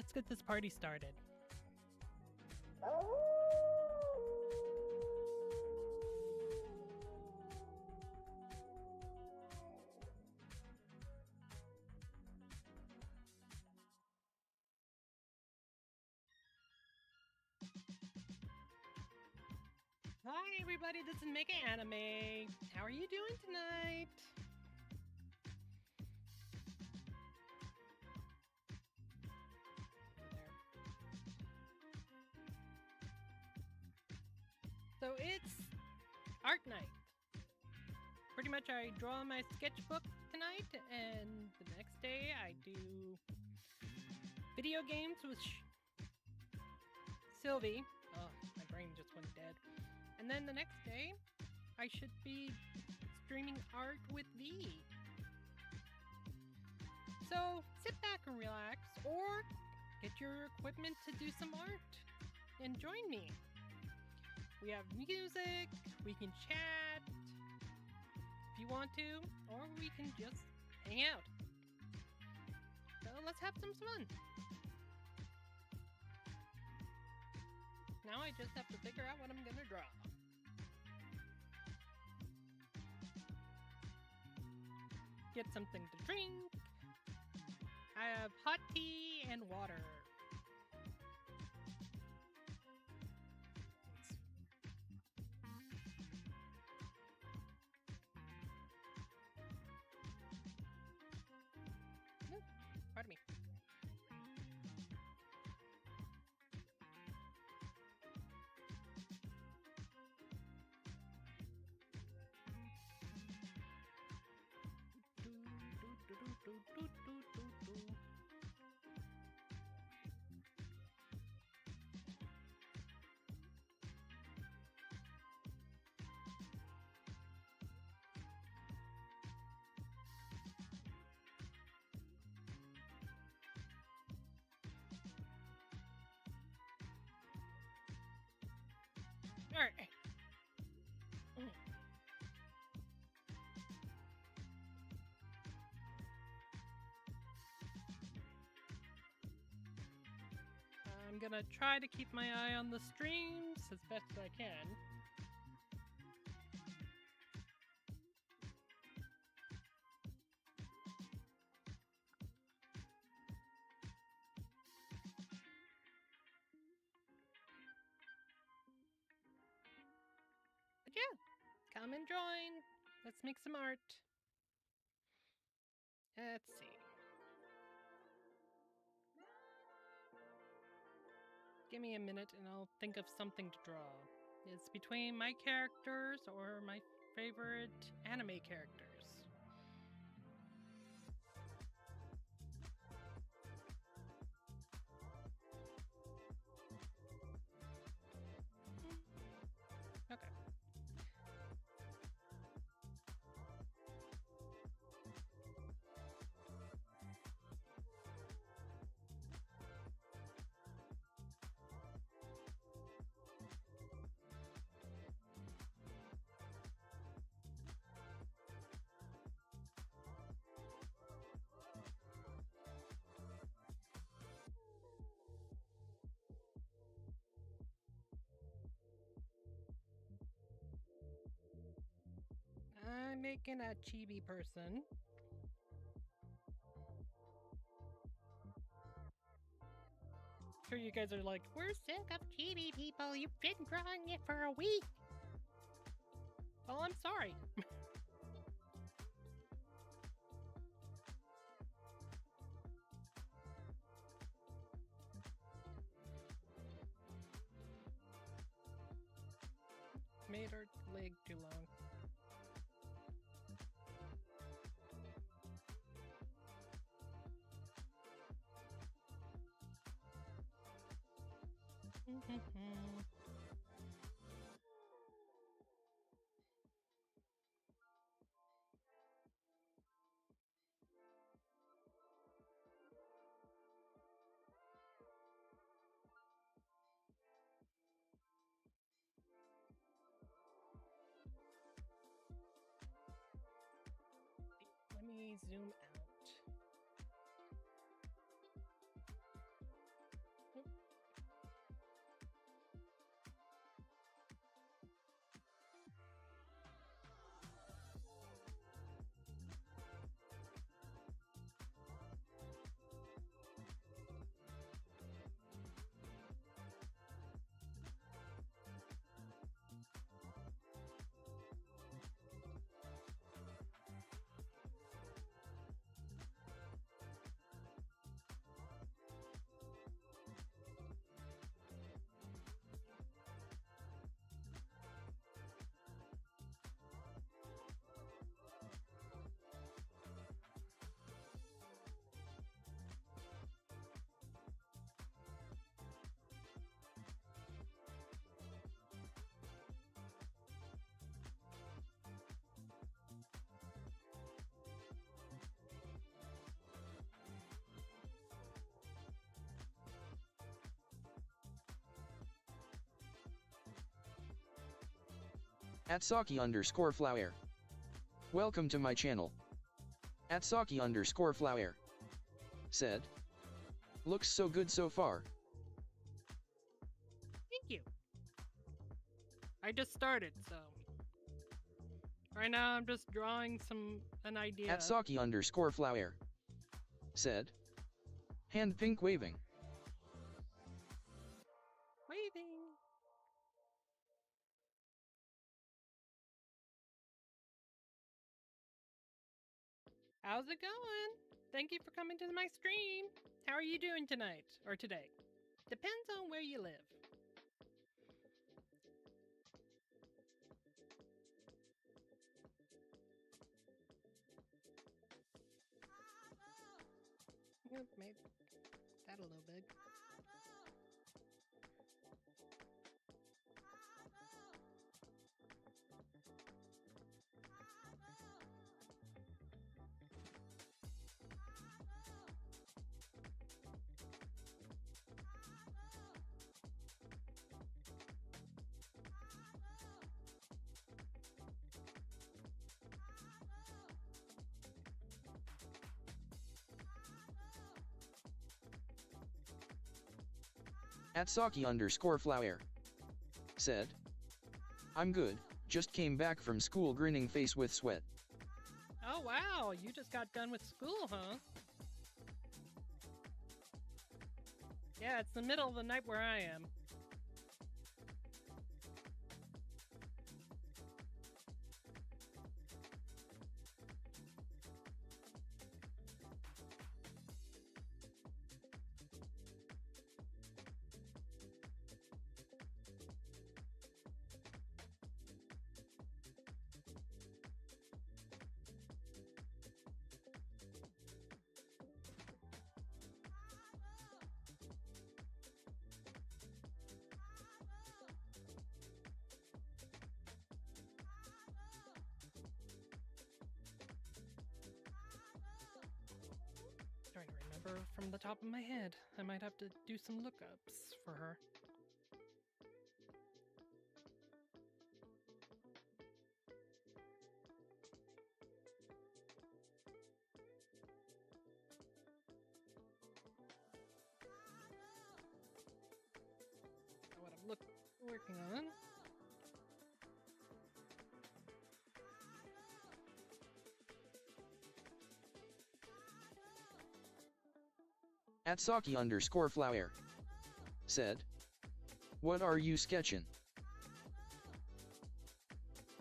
let's get this party started. Hi everybody, this is Makanacal. How are you doing tonight? So it's art night. Pretty much I draw my sketchbook tonight, and the next day I do video games with Sylvie. Oh, my brain just went dead. And then the next day I should be streaming art with V. So sit back and relax, or get your equipment to do some art and join me. We have music, we can chat if you want to, or we can just hang out. So let's have some fun. Now I just have to figure out what I'm gonna draw. Get something to drink. I have hot tea and water. Pardon me. All right. I'm gonna try to keep my eye on the streams as best as I can. But yeah, come and join. Let's make some art. Let's see. Give me a minute and I'll think of something to draw. It's between my characters or my favorite anime characters. Okay. I'm making a chibi person. Sure, you guys are like, we're sick of chibi people. You've been drawing it for a week. Well, I'm sorry. Made her leg too long. Let me zoom out. @Saki_flower. Welcome to my channel. @Saki_flower. Said. Looks so good so far. Thank you. I just started, so right now I'm just drawing an idea. @Saki_flower. Said. Hand pink waving. Waving. How's it going? Thank you for coming to my stream. How are you doing tonight or today? Depends on where you live. Maybe that a little big. @Saki_flower. Said. I'm good, just came back from school grinning face with sweat. Oh wow, you just got done with school, huh? Yeah, it's the middle of the night where I am. Trying to remember from the top of my head. I might have to do some lookups for her. What I'm working on. @Saki_flower. Said. What are you sketching?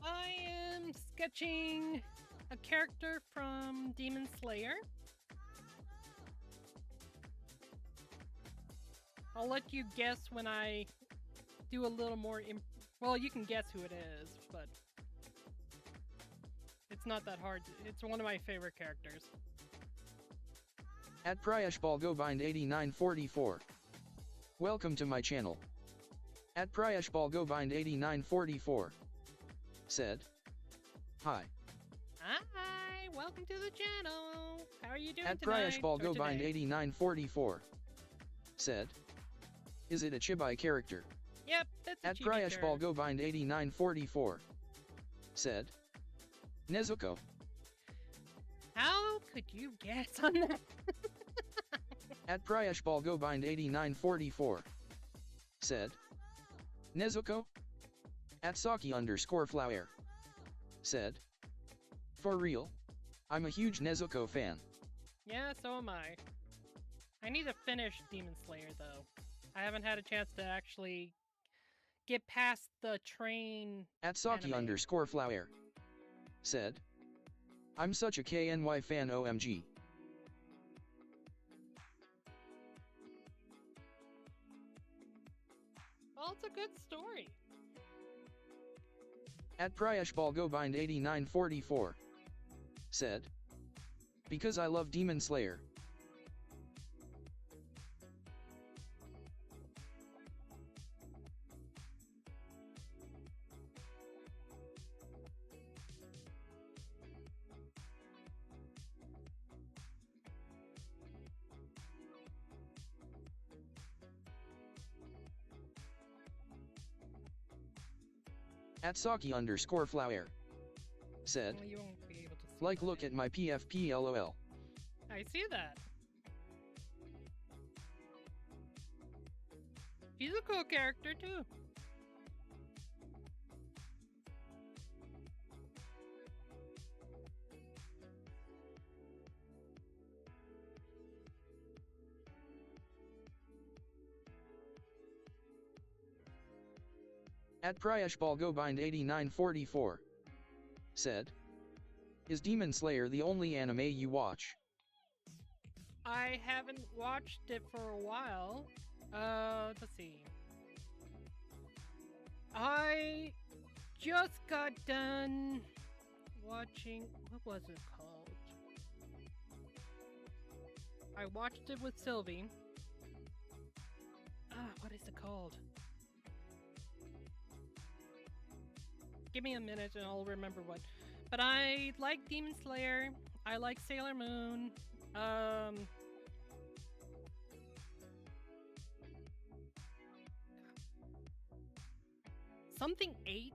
I am sketching a character from Demon Slayer. I'll let you guess when I do a little more. Well, you can guess who it is, but it's not that hard. It's one of my favorite characters. @PriashBalgobind8944. Welcome to my channel. @PriashBalgobind8944. Said. Hi. Hi, welcome to the channel. How are you doing tonight? @PriashBalgobind8944. Said. Is it a chibi character? Yep, that's a chibi character. @PriashBalgobind8944. Said. Nezuko. How could you guess on that? @PriashBalgobind8944. Said. Nezuko. @Saki_flower. Said. For real? I'm a huge Nezuko fan. Yeah, so am I. I need to finish Demon Slayer, though. I haven't had a chance to actually get past the train. @Saki_flower. Said. I'm such a KNY fan, OMG. Well, it's a good story. @PriashBalgobind8944. Said. Because I love Demon Slayer. At Saki_flower. Said, Well, you won't be able to see like that. look at my PFP lol. I see that. He's a cool character too. At Priashbalgobind8944. Said, is Demon Slayer the only anime you watch? I haven't watched it for a while. Let's see. I just got done watching. What was it called? I watched it with Sylvie. What is it called? Give me a minute and I'll remember what. But I like Demon Slayer. I like Sailor Moon. Something 8.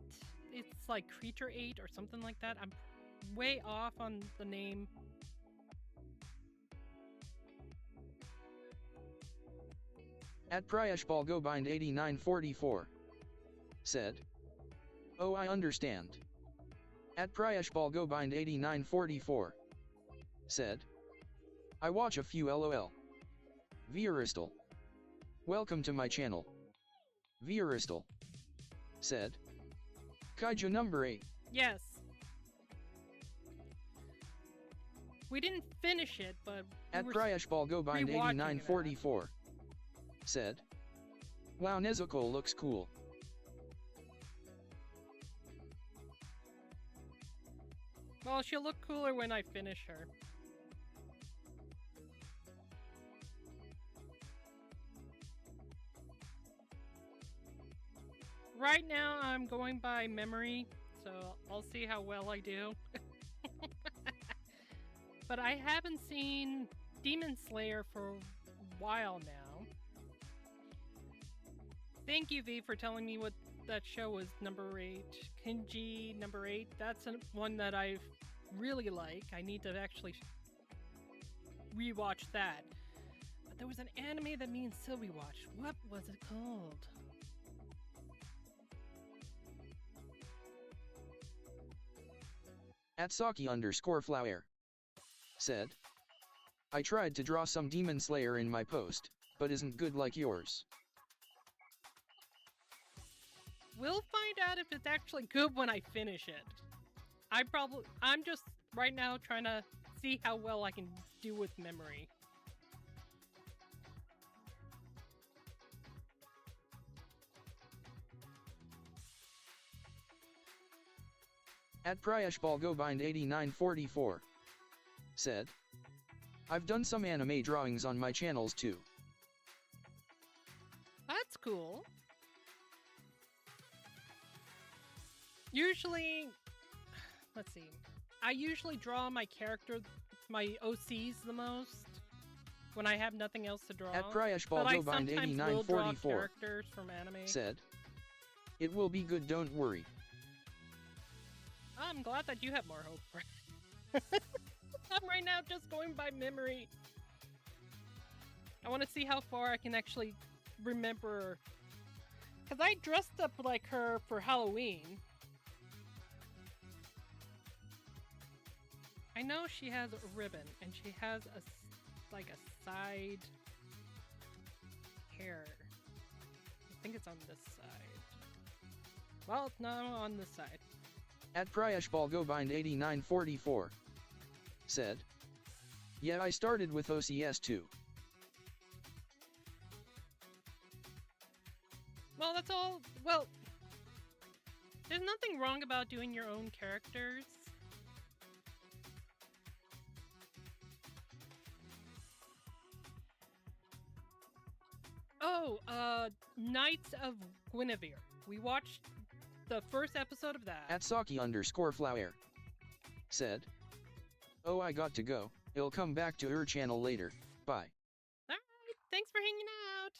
It's like Creature 8 or something like that. I'm way off on the name. At Priashbalgobind8944. Said, oh, I understand. At Priashbalgobind8944. Said, I watch a few lol. Viaristal. Welcome to my channel. Viaristal. Said, Kaiju number 8. Yes. We didn't finish it, but At Priashbalgobind8944. Said, wow, Nezuko looks cool. well, she'll look cooler when I finish her. Right now, I'm going by memory, so I'll see how well I do. But I haven't seen Demon Slayer for a while now. Thank you, V, for telling me what that show was, number 8. Kinji, number 8. That's one that I really like. I need to actually rewatch that. But there was an anime that me and Sylvie watched. What was it called? At Saki_flower. Said, I tried to draw some Demon Slayer in my post, but isn't good like yours. We'll find out if it's actually good when I finish it. I'm just right now trying to see how well I can do with memory. At Priashbalgobind8944. Said, I've done some anime drawings on my channels too. That's cool. Usually, let's see. I usually draw my character, my OCs the most when I have nothing else to draw. At But I sometimes will draw Priashbalgobind8944. characters from anime. Said, it will be good, don't worry. I'm glad that you have more hope for it. I'm right now just going by memory. I want to see how far I can actually remember. Because I dressed up like her for Halloween. I know she has a ribbon, and she has like a side hair. I think it's on this side. Well, no, on this side. At Priashbalgobind8944. Said, yeah, I started with OCS too. Well, that's all. Well, there's nothing wrong about doing your own characters. Oh, Knights of Guinevere. We watched the first episode of that. At Saki_flower. Said, oh, I got to go. I'll come back to her channel later. Bye. Alright, thanks for hanging out.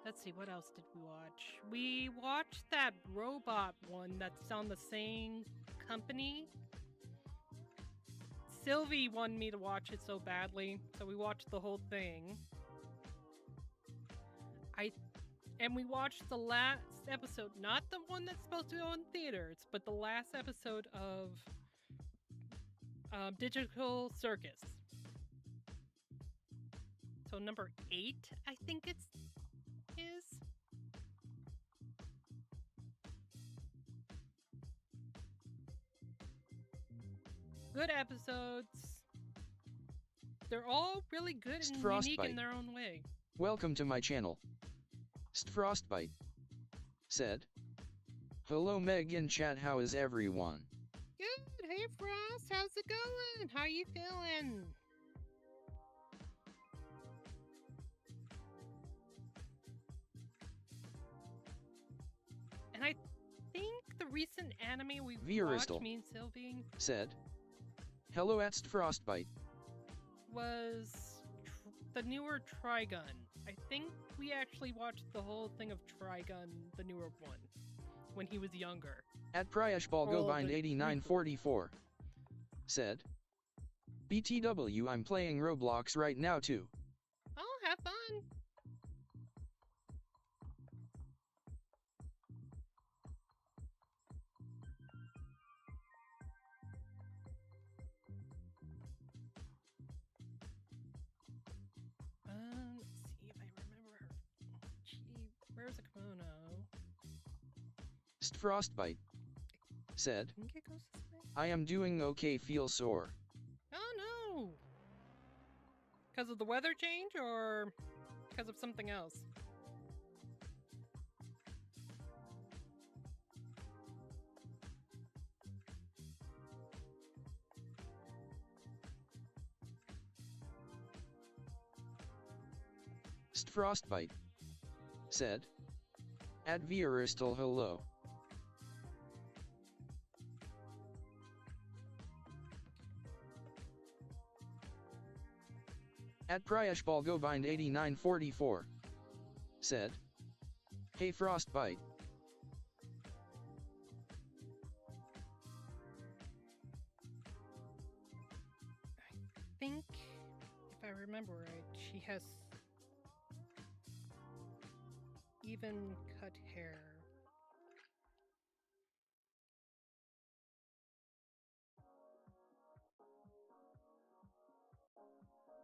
Let's see, what else did we watch? We watched that robot one that's on the same company. Sylvie wanted me to watch it so badly, so we watched the whole thing. And we watched the last episode, not the one that's supposed to go in theaters, but the last episode of Digital Circus. So number 8, I think is. Good episodes. They're all really good and unique in their own way. Welcome to my channel. Frostbite said, "Hello Meg in chat, how is everyone?" Good, hey Frost, how's it going? How you feeling? And I think the recent anime we watched, me and Sylvie, said, "Hello at Frostbite," was the newer Trigun. I think we actually watched the whole thing of Trigun, the newer one, when he was younger. At PryashBallGobind8944 said, "BTW, I'm playing Roblox right now too." Oh, have fun. Where's the kimono? Frostbite said, "I am doing okay, feel sore." Oh no! Because of the weather change or because of something else? Frostbite said, "At Vieristal hello." At PryashBallGobind8944 said, "Hey Frostbite." I think, if I remember right, she has even cut hair.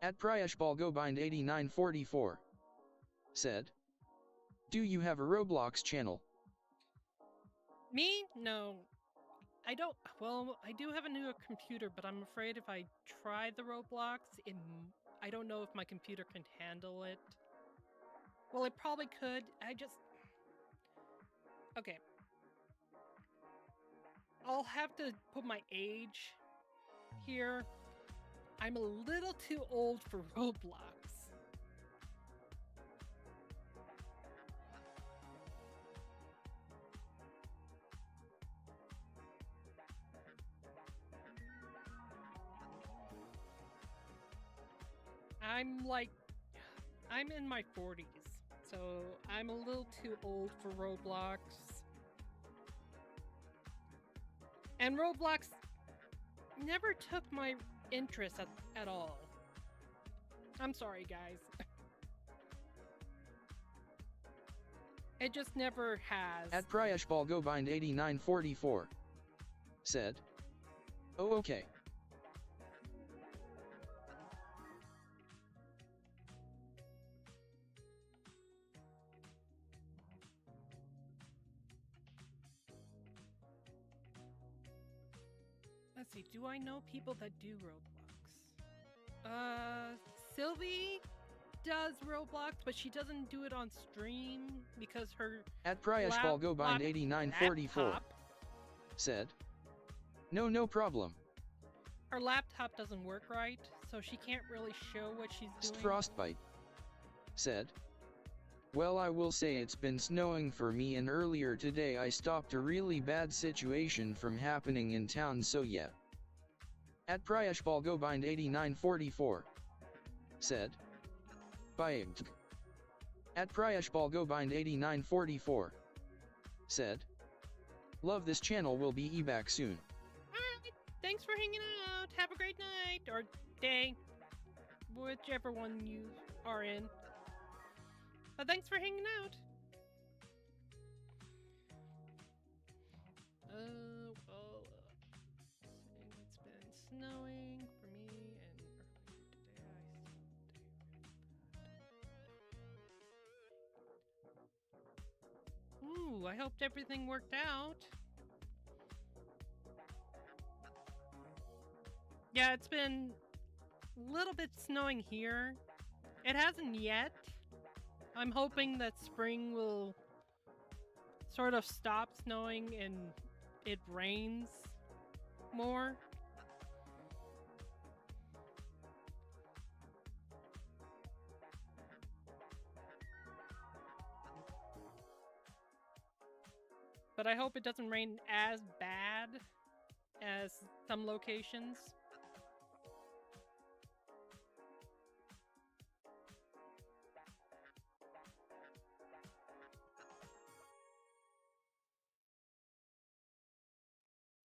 At PryashBallGobind8944 said, "Do you have a Roblox channel?" Me? No. I don't. Well, I do have a newer computer, but I'm afraid if I try the Roblox, I don't know if my computer can handle it. Well, it probably could. Okay. I'll have to put my age here. I'm a little too old for Roblox. I'm in my 40s, so I'm a little too old for Roblox. And Roblox never took my interest at all. I'm sorry, guys. It just never has. At PryashBallGobind8944 said, "Oh okay." Let's see, do I know people that do Roblox? Sylvie does Roblox, but she doesn't do it on stream because her At PryashBallGobind8944 said, "No problem." Her laptop doesn't work right, so she can't really show what she's doing. Frostbite said, "Well, I will say it's been snowing for me, and earlier today I stopped a really bad situation from happening in town, so yeah." At PryashBallGobind8944 said, by at Priashbalgobind 8944 said, "Love this channel, will be back soon." Alright, thanks for hanging out. Have a great night or day, whichever one you are in. But thanks for hanging out. Well, it's been snowing for me, and earlier today Ooh, I hoped everything worked out. Yeah, it's been a little bit snowing here. It hasn't yet. I'm hoping that spring will sort of stop snowing and it rains more. But I hope it doesn't rain as bad as some locations.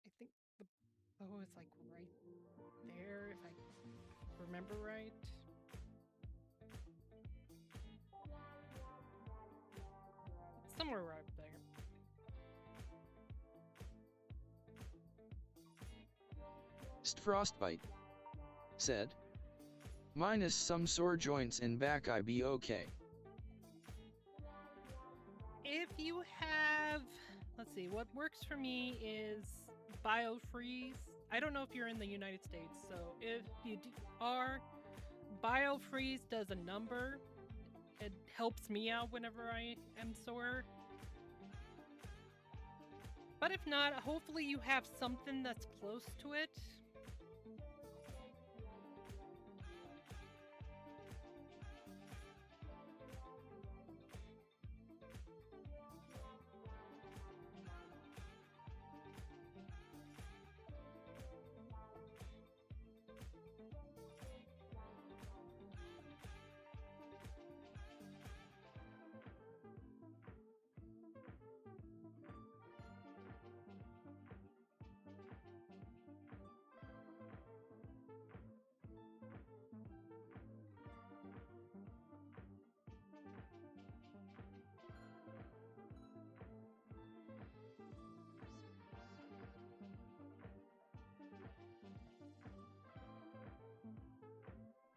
I think the bow is like right there, if I remember right. It's somewhere right there. Frostbite said, "Minus some sore joints in back, I be okay." If you have, let's see, what works for me is BioFreeze. I don't know if you're in the United States, so if you are, BioFreeze does a number. It helps me out whenever I am sore. But if not, hopefully you have something that's close to it.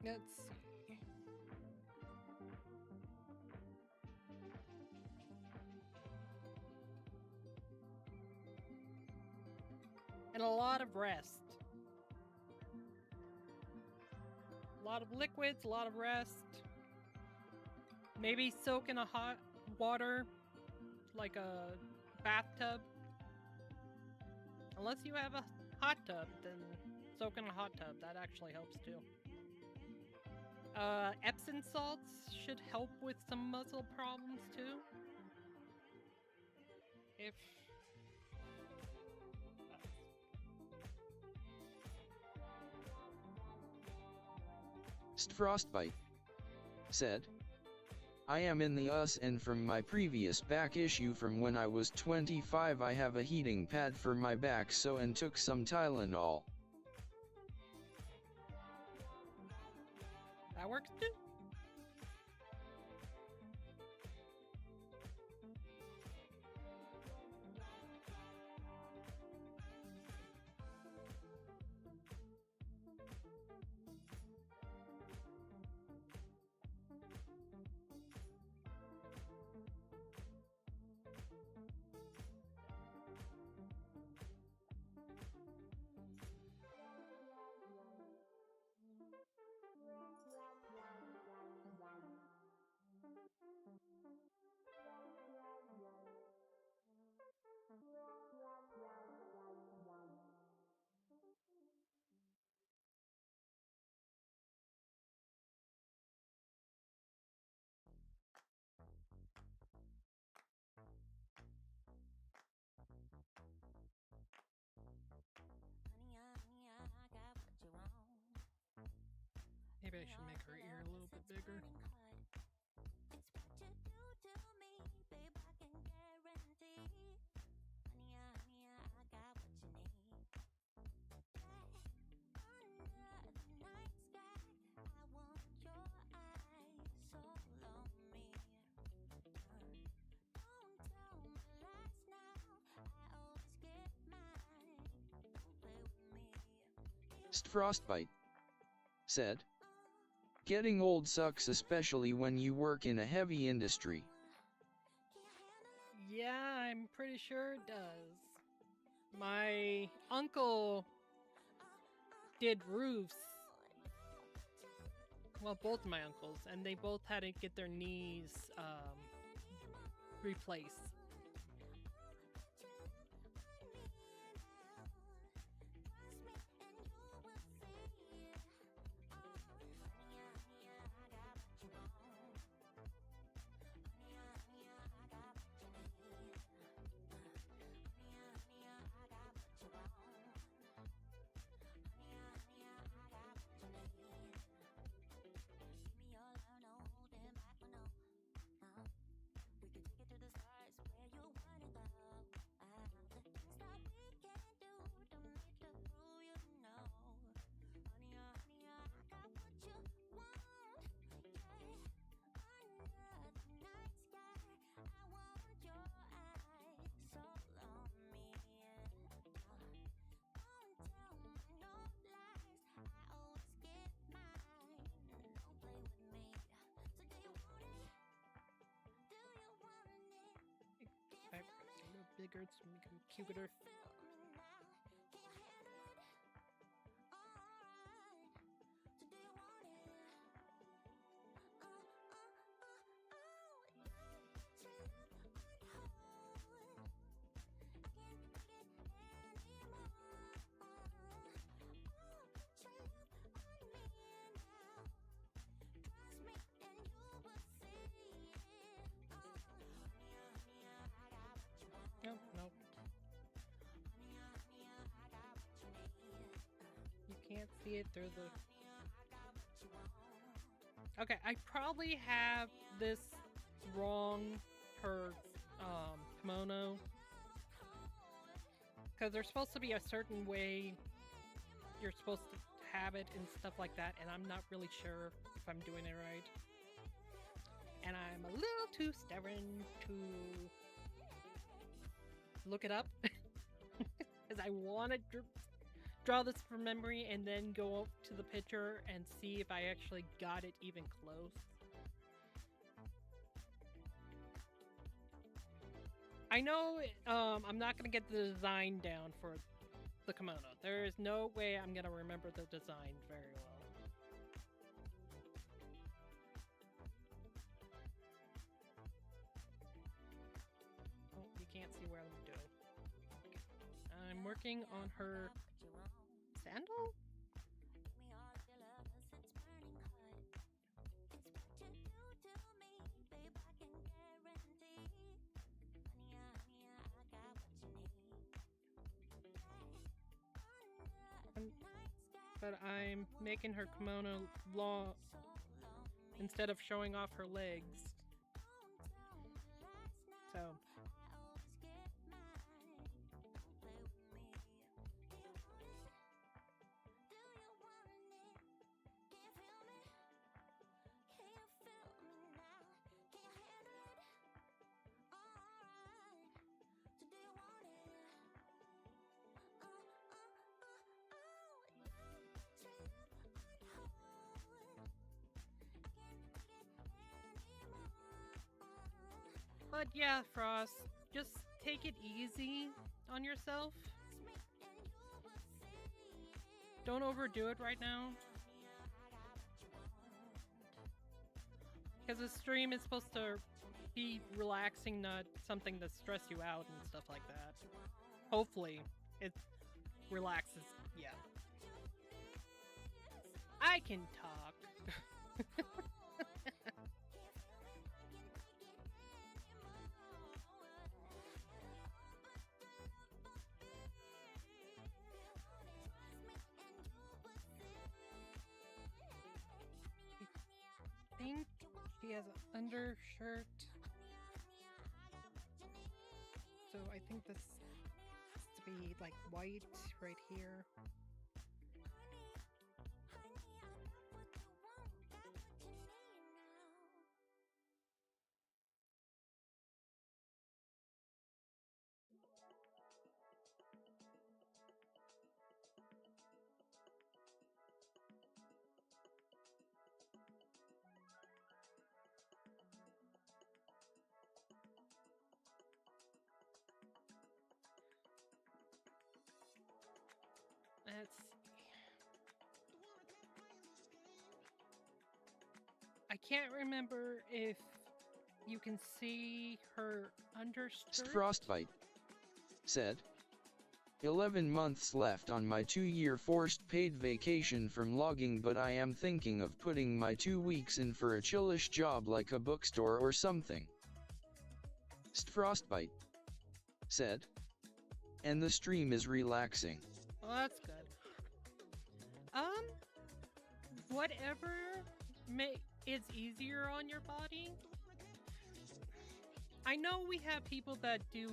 Let's see. And a lot of rest. A lot of liquids, a lot of rest. Maybe soak in a hot water, like a bathtub. Unless you have a hot tub, then soak in a hot tub. That actually helps too. Epsom salts should help with some muscle problems too. If Frostbite said, "I am in the US, and from my previous back issue from when I was 25, I have a heating pad for my back, so and took some Tylenol." that works too. Maybe I should make her ear a little bit bigger. next frostbite. Said. Getting old sucks, especially when you work in a heavy industry. Yeah, I'm pretty sure it does. My uncle did roofs. Well, both my uncles, and they both had to get their knees replaced. A little bigger to make them cuter. Nope, nope. You can't see it through the... Okay, I probably have this wrong, her kimono. Because there's supposed to be a certain way you're supposed to have it and stuff like that, and I'm not really sure if I'm doing it right. And I'm a little too stubborn to look it up. Because I want to draw this from memory and then go up to the picture and see if I actually got it even close. I know I'm not going to get the design down for the kimono. There is no way I'm going to remember the design very well. Oh, you can't see where I'm doing. I'm working on her sandal? But I'm making her kimono long instead of showing off her legs. So but yeah, Frost, just take it easy on yourself. Don't overdo it right now. Because the stream is supposed to be relaxing, not something to stress you out and stuff like that. Hopefully, it relaxes. Yeah. I can talk. I think she has an undershirt. So I think this has to be like white right here. can't remember if you can see her underskirt. Frostbite said, 11 months left on my 2-year forced paid vacation from logging, but I am thinking of putting my 2 weeks in for a chillish job like a bookstore or something. Frostbite said, and the stream is relaxing. Well, that's good. Whatever is easier on your body. I know we have people that do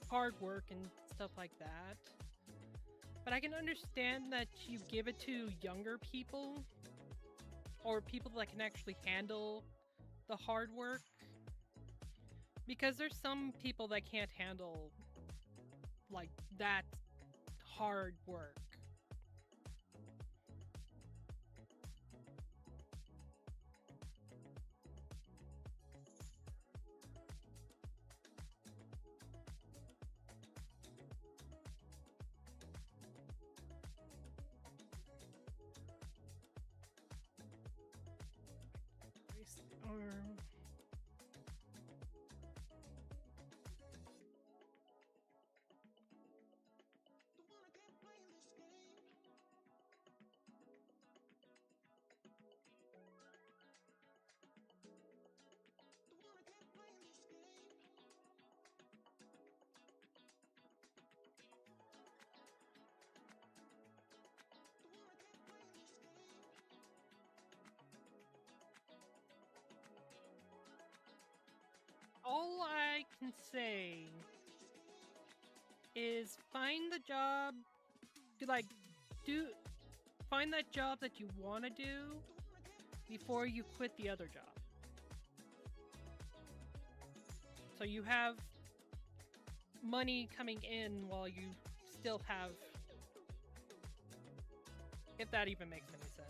hard work and stuff like that, but I can understand that you give it to younger people or people that can actually handle the hard work, because there's some people that can't handle like that hard work. Arm. All I can say is find the job, find that job that you want to do before you quit the other job. So you have money coming in while you still have, if that even makes any sense.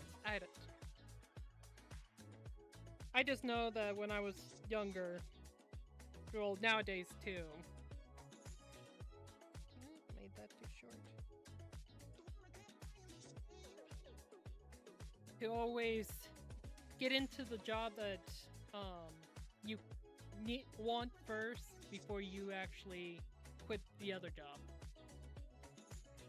I just know that when I was younger, well, nowadays too. Made that too short. To always get into the job that you want first before you actually quit the other job.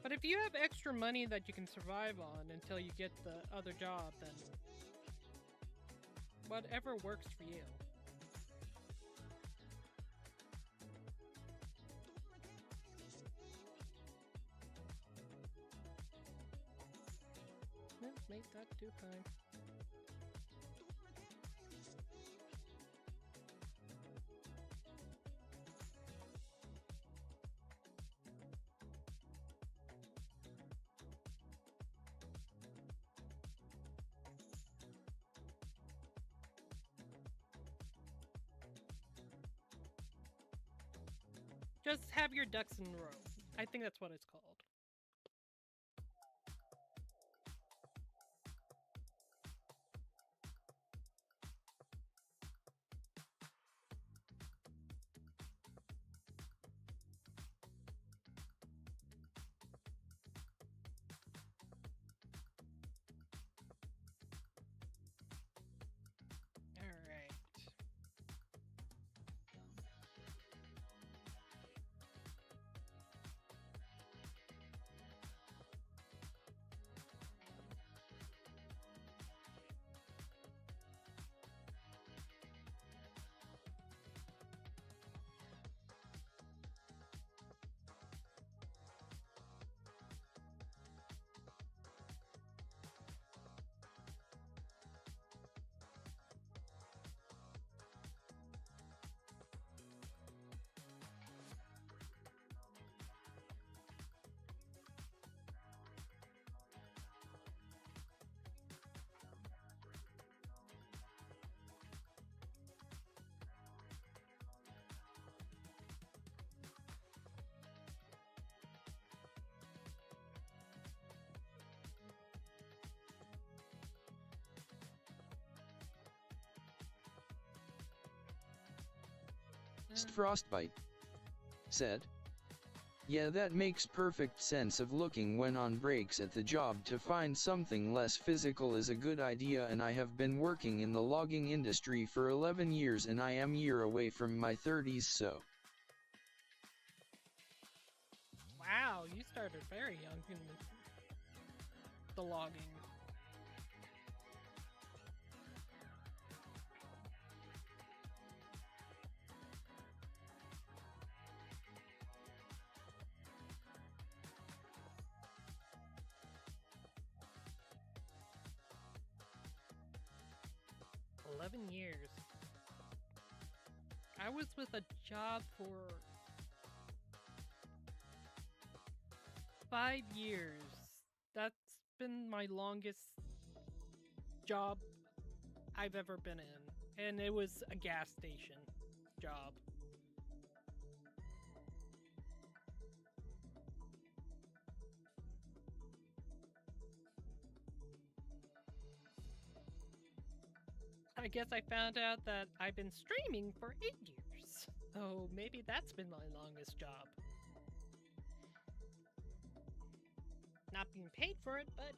But if you have extra money that you can survive on until you get the other job, then whatever works for you. Make that too high. Just have your ducks in a row. I think that's what it's called. Frostbite said, Yeah, that makes perfect sense of looking when on breaks at the job to find something less physical is a good idea, and I have been working in the logging industry for 11 years and I am a year away from my 30s, so. Wow, you started very young in the logging. Years. I was with a job for 5 years. That's been my longest job I've ever been in, and it was a gas station job. I guess I found out that I've been streaming for 8 years. So maybe that's been my longest job. Not being paid for it, but...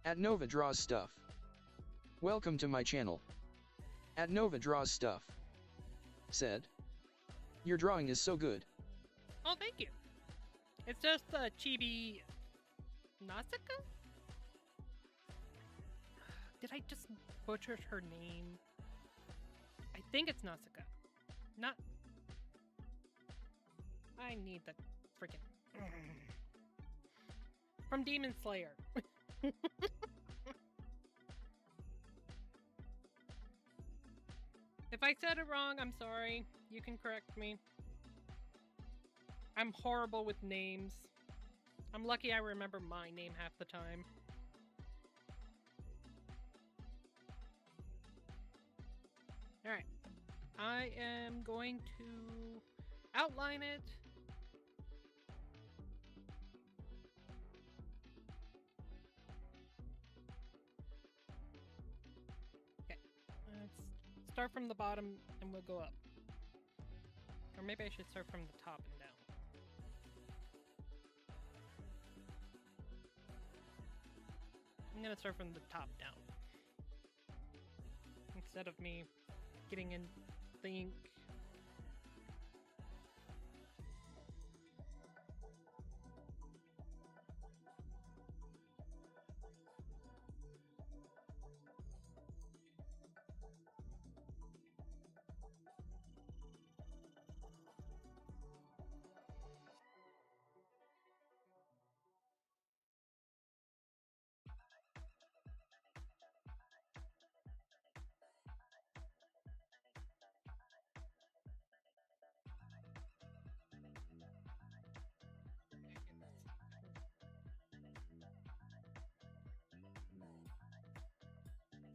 At Nova Draws Stuff. Welcome to my channel. At Nova Draws Stuff. Said. Your drawing is so good. Oh, thank you. It's just Chibi... Nausicaa? Did I just butcher her name? I think it's Nausicaa. Not... I need the freaking... From Demon Slayer. If I said it wrong, I'm sorry. You can correct me. I'm horrible with names. I'm lucky I remember my name half the time. Alright. I am going to outline it. Start from the bottom and we'll go up. Or maybe I should start from the top and down. I'm gonna start from the top down. Instead of me getting in the ink.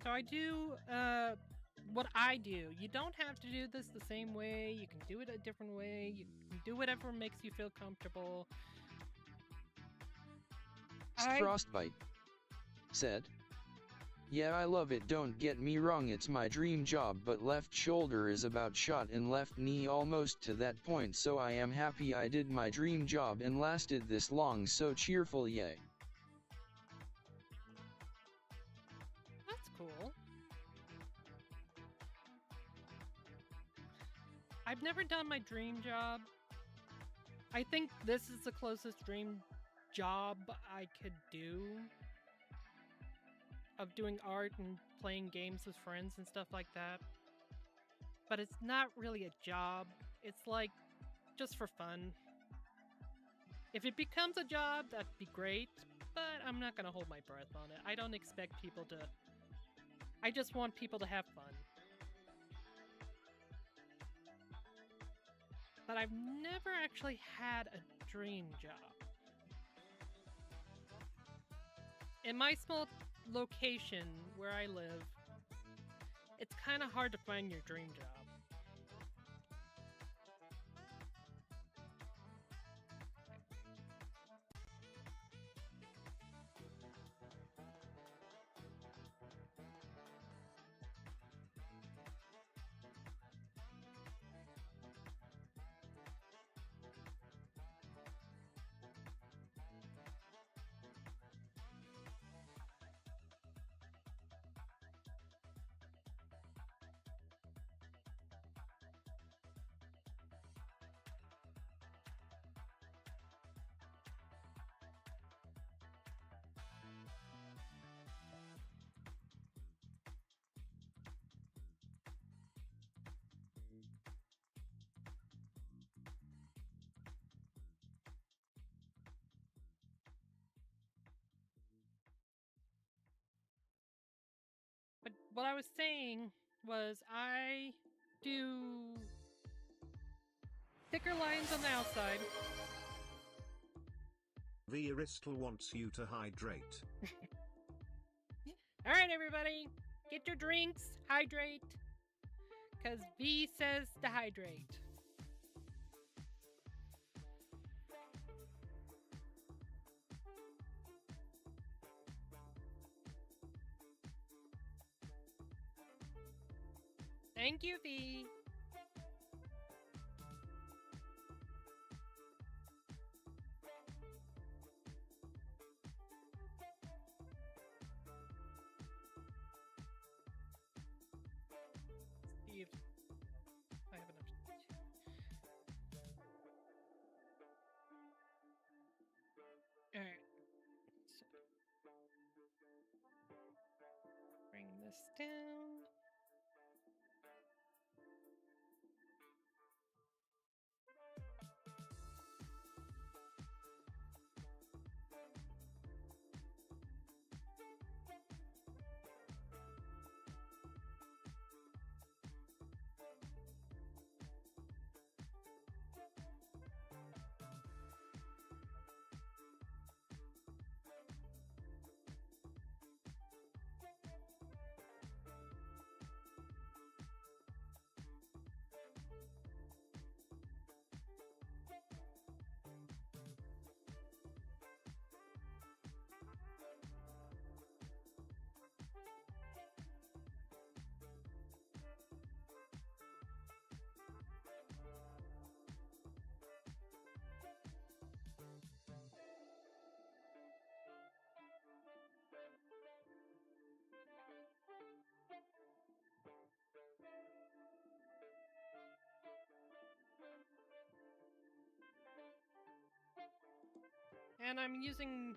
So I do what I do. You don't have to do this the same way. You can do it a different way. You can do whatever makes you feel comfortable. Frostbite said. Yeah, I love it, don't get me wrong, it's my dream job, but left shoulder is about shot and left knee almost to that point, so I am happy I did my dream job and lasted this long, so cheerful, yay. That's cool. I've never done my dream job. I think this is the closest dream job I could do of doing art and playing games with friends and stuff like that. But it's not really a job. It's like just for fun. If it becomes a job, that'd be great, but I'm not gonna hold my breath on it. I don't expect people to... I just want people to have fun. But I've never actually had a dream job. In my small location where I live, it's kind of hard to find your dream job. what I was saying was I do thicker lines on the outside. Viristal wants you to hydrate. Alright, everybody, get your drinks, hydrate, because V says to hydrate. Thank you, V. See if I have enough. All right. So, bring this down. And I'm using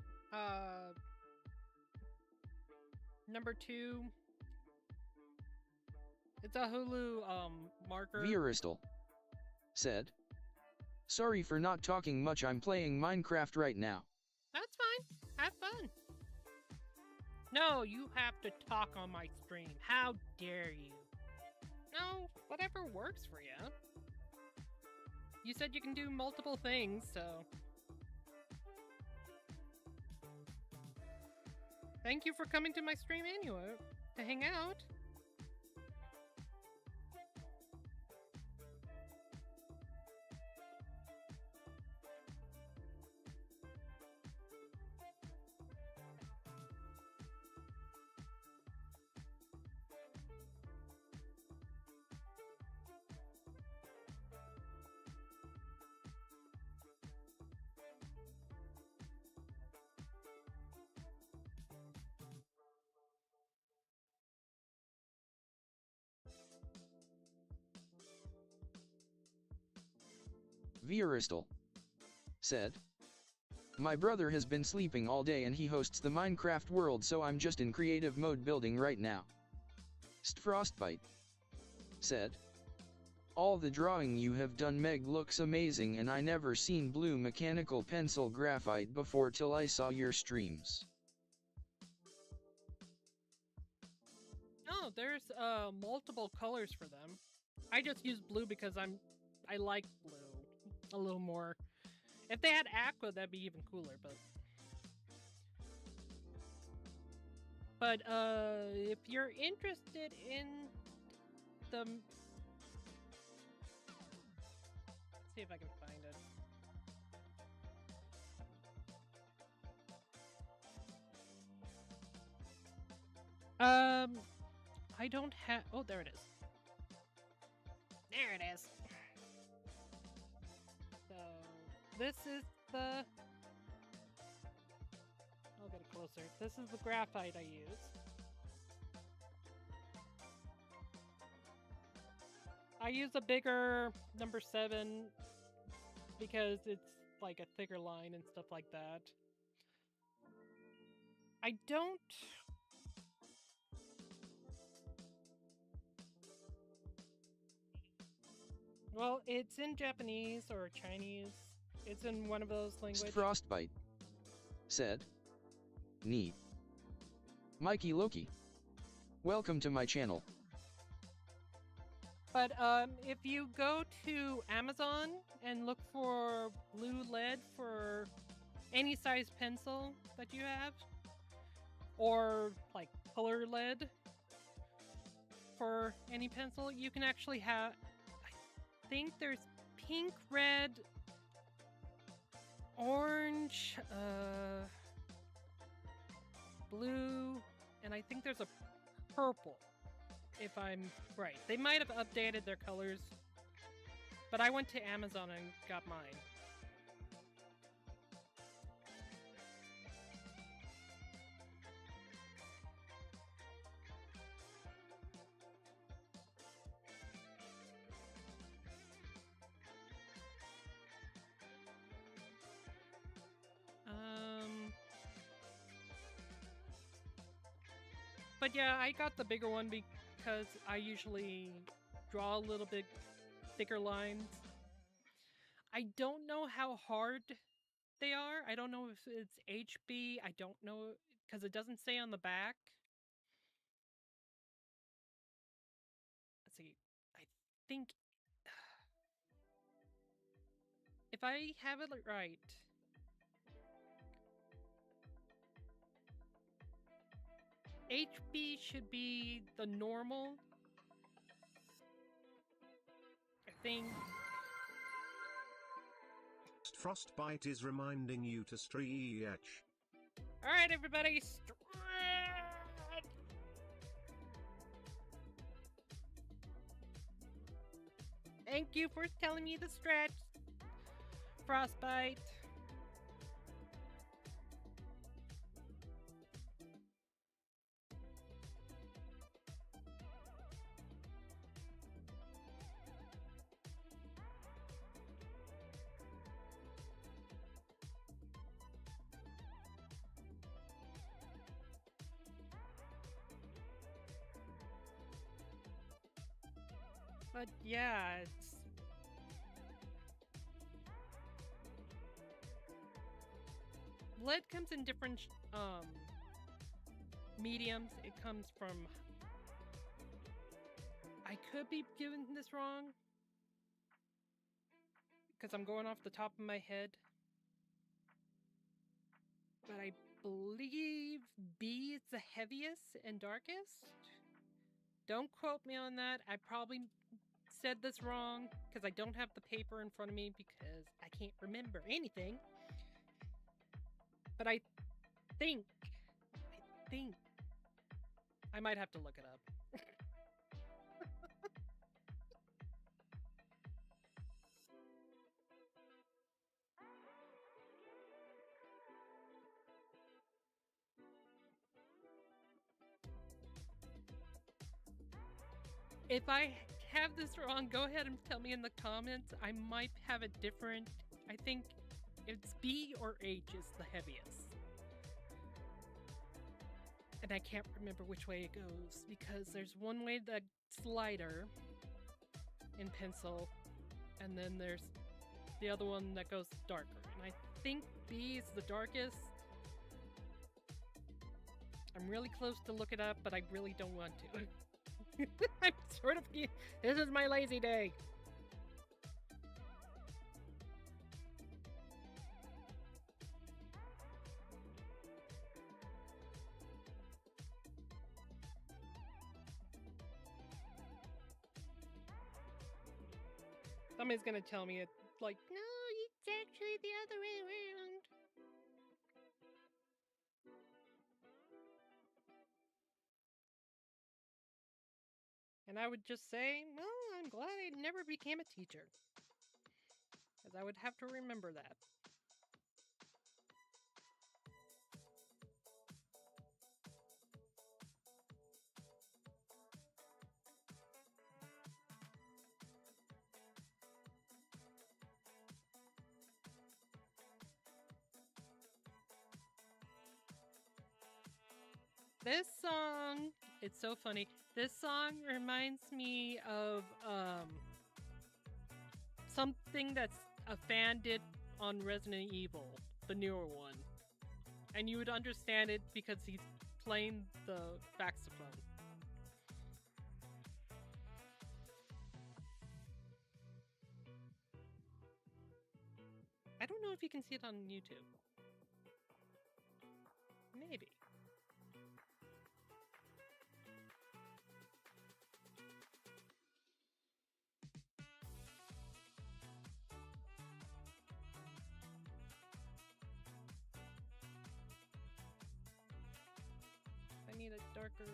number 2. It's a Hulu marker. Viristal said, "Sorry for not talking much, I'm playing Minecraft right now." That's fine. Have fun. No, you have to talk on my stream. How dare you? No, whatever works for you. You said you can do multiple things, so... Thank you for coming to my stream anyway, to hang out. Viristal said, "My brother has been sleeping all day and he hosts the Minecraft world, so I'm just in creative mode building right now." Frostbite said, "All the drawing you have done, Meg, looks amazing, and I never seen blue mechanical pencil graphite before till I saw your streams." Oh, there's multiple colors for them. I just use blue because I like blue a little more. If they had aqua, that'd be even cooler, but if you're interested in the... Let's see if I can find it. I don't have... Oh, there it is. There it is. So, this is the... I'll get it closer. This is the graphite I use. I use a bigger number 7 because it's like a thicker line and stuff like that. I don't... Well, it's in Japanese or Chinese. It's in one of those languages. Frostbite said, "Neat. Mikey Loki." Welcome to my channel. But if you go to Amazon and look for blue lead for any size pencil that you have, or like color lead for any pencil, you can actually have, I think there's pink, red, orange, blue, and I think there's a purple, if I'm right. They might have updated their colors, but I went to Amazon and got mine. But yeah, I got the bigger one because I usually draw a little bit thicker lines. I don't know how hard they are. I don't know if it's HB. I don't know because it doesn't say on the back. Let's see. I think if I have it right, HB should be the normal. I think. Frostbite is reminding you to stretch. Alright, everybody, stretch! Thank you for telling me to stretch, Frostbite. But yeah, it's... lead comes in different mediums. It comes from... I could be getting this wrong, because I'm going off the top of my head. But I believe B is the heaviest and darkest. Don't quote me on that. I probably said this wrong because I don't have the paper in front of me because I can't remember anything. But I think I might have to look it up. If I have this wrong, go ahead and tell me in the comments. I might have it different. I think it's B or H is the heaviest. And I can't remember which way it goes because there's one way that's lighter in pencil, and then there's the other one that goes darker. And I think B is the darkest. I'm really close to look it up, but I really don't want to. I'm sort of... This is my lazy day. Somebody's gonna tell me it's like, no, it's actually the other way around. And I would just say, well, I'm glad I never became a teacher, because I would have to remember that. This song, it's so funny. This song reminds me of something that's a fan did on Resident Evil, the newer one. And you would understand it because he's playing the saxophone. know if you can see it on YouTube. Maybe. I need a darker...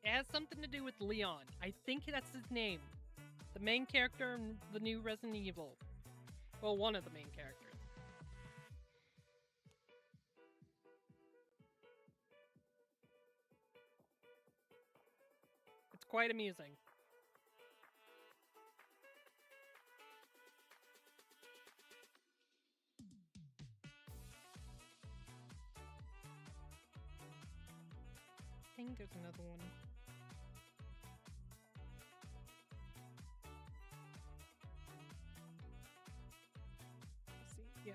It has something to do with Leon. I think that's his name. The main character in the new Resident Evil. Well, one of the main characters. It's quite amusing. I think there's another one. Let's see. Yeah.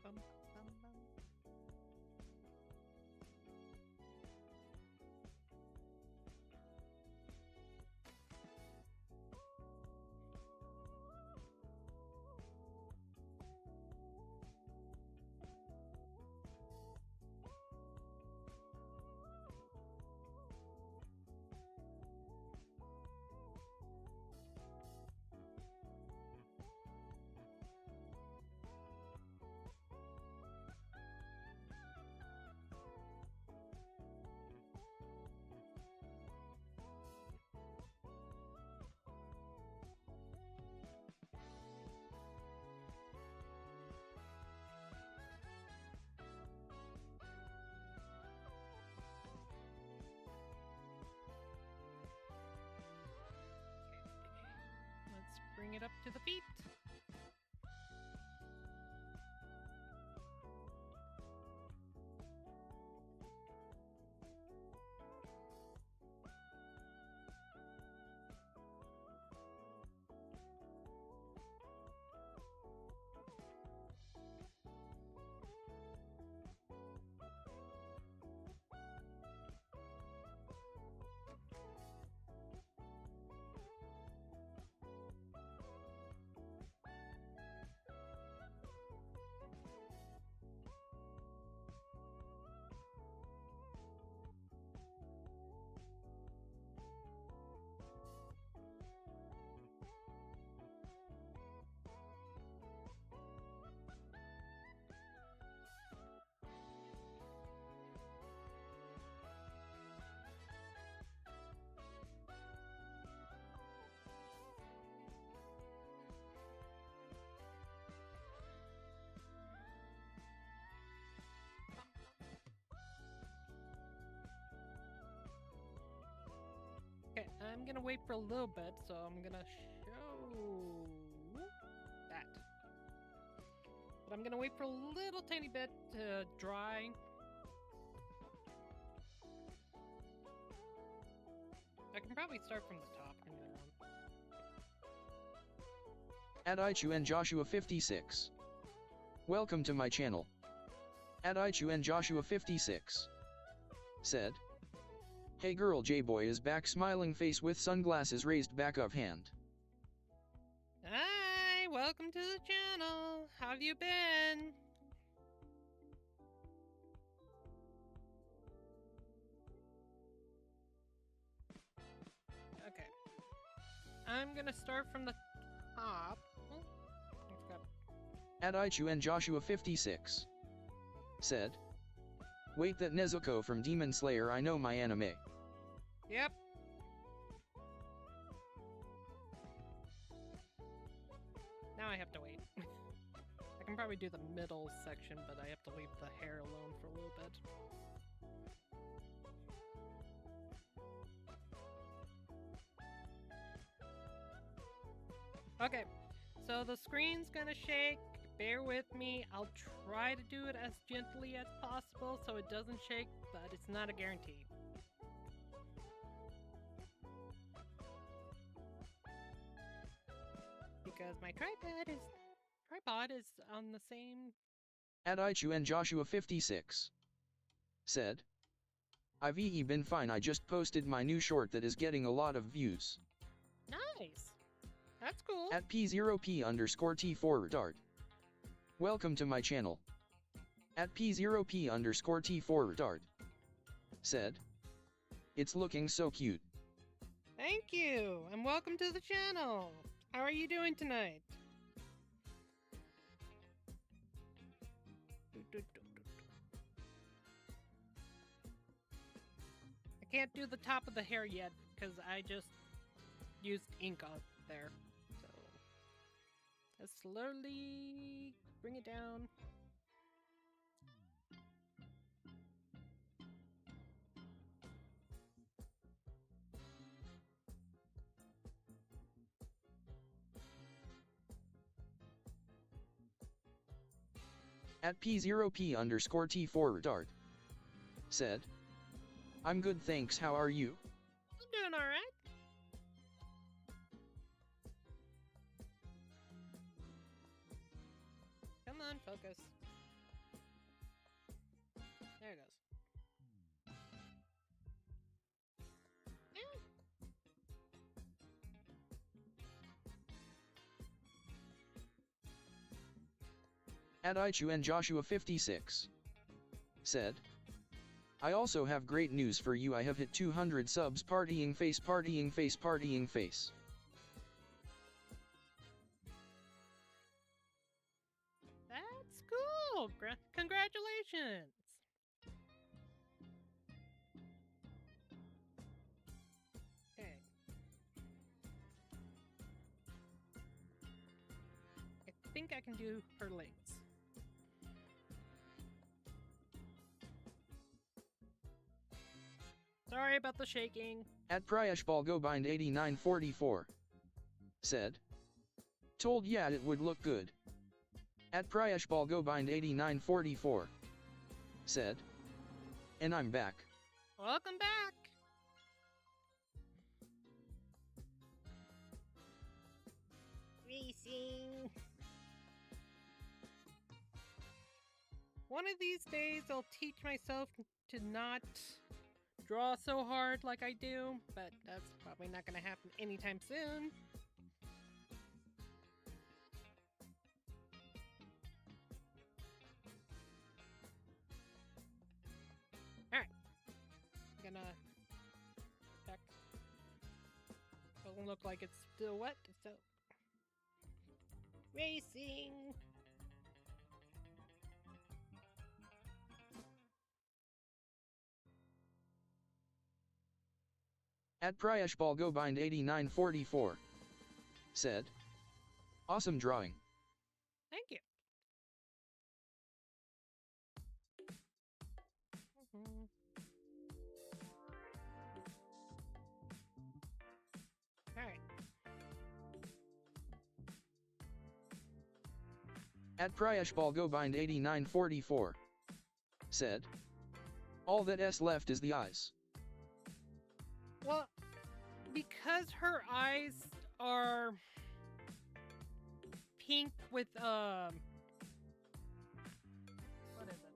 Bum, bum, bum. Let's bring it up to the feet. Okay, I'm gonna wait for a little bit, so I'm gonna show that. But I'm gonna wait for a little tiny bit to dry. can probably start from the top. Give me that one. At Ichu and Joshua 56. Welcome to my channel. At Ichu and Joshua 56. Said. Hey girl, J-boy is back, smiling face with sunglasses raised back of hand. Hi, welcome to the channel. How have you been? Okay. I'm gonna start from the top. Oh, let's go. At Ichu and Joshua 56. Said. Wait, that Nezuko from Demon Slayer, I know my anime. Yep. Now I have to wait. I can probably do the middle section, but I have to leave the hair alone for a little bit. Okay, so the screen's gonna shake. Bear with me. I'll try to do it as gently as possible so it doesn't shake, but it's not a guarantee. Because my tripod is on the same. At Ichu and Joshua 56. Said. I've been fine, I just posted my new short that is getting a lot of views. Nice. That's cool. At P0P_T4 retard. Welcome to my channel. At P0P_T4 retard. Said. It's looking so cute. Thank you, and welcome to the channel. How are you doing tonight? I can't do the top of the hair yet because I just used ink on there. So let's slowly bring it down. At P0P_T4 retard. Said. I'm good, thanks, how are you? I'm doing alright. Come on, focus. There it goes. Yeah. At Ichu and Joshua 56. Said. I also have great news for you, I have hit 200 subs, partying face, partying face, partying face. That's cool! Congratulations! Okay. I think I can do her legs. Sorry about the shaking. At Priashbalgobind 8944. Said. Told ya it would look good. At Priashbalgobind 8944. Said. And I'm back. Welcome back! Racing! One of these days I'll teach myself to not draw so hard like I do, but that's probably not going to happen anytime soon. Alright. I'm gonna check. Doesn't look like it's still wet, so. Racing! At Priashbalgobind 8944. Said. Awesome drawing. Thank you. Alright. At Priashbalgobind 8944. Said. All that S left is the eyes. Well, because her eyes are pink with what is it?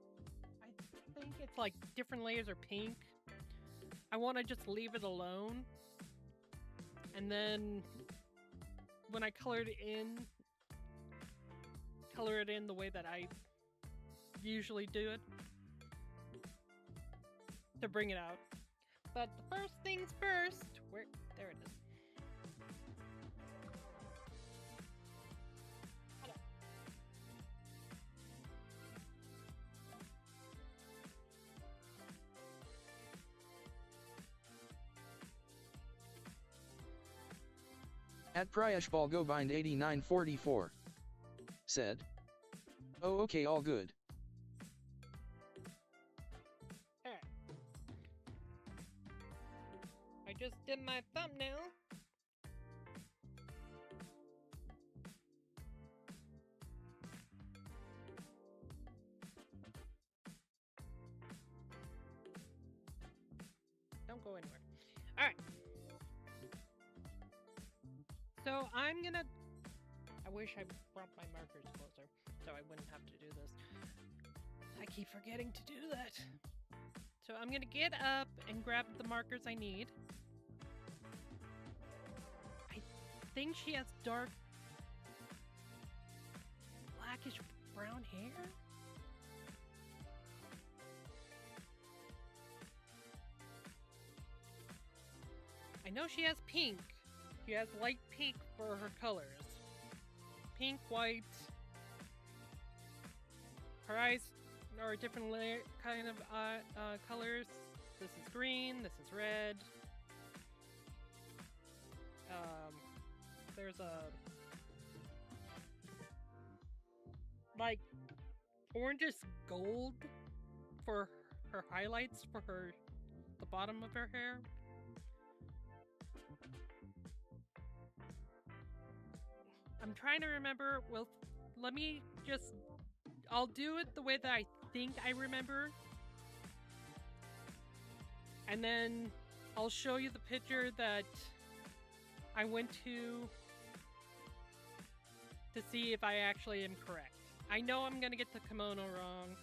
I think it's like different layers are pink. I want to just leave it alone, and then when I color it in the way that I usually do it to bring it out. But the first things first, there it is. At Priashbalgobind8944 said, "Oh, okay, all good." Alright. I just did my thumbnail. Don't go anywhere. Alright. So I'm gonna... I wish I brought my markers closer so I wouldn't have to do this. I keep forgetting to do that. So I'm gonna get up and grab the markers I need. I think she has dark blackish brown hair. I know she has pink. She has light pink for her colors. Pink, white. Her eyes are different kind of colors. This is green, this is red. There's a like orangish gold for her highlights for the bottom of her hair. I'm trying to remember. Well, let me just... I'll do it the way that I think I remember. And then I'll show you the picture that I went to see if I actually am correct. I know I'm going to get the kimono wrong,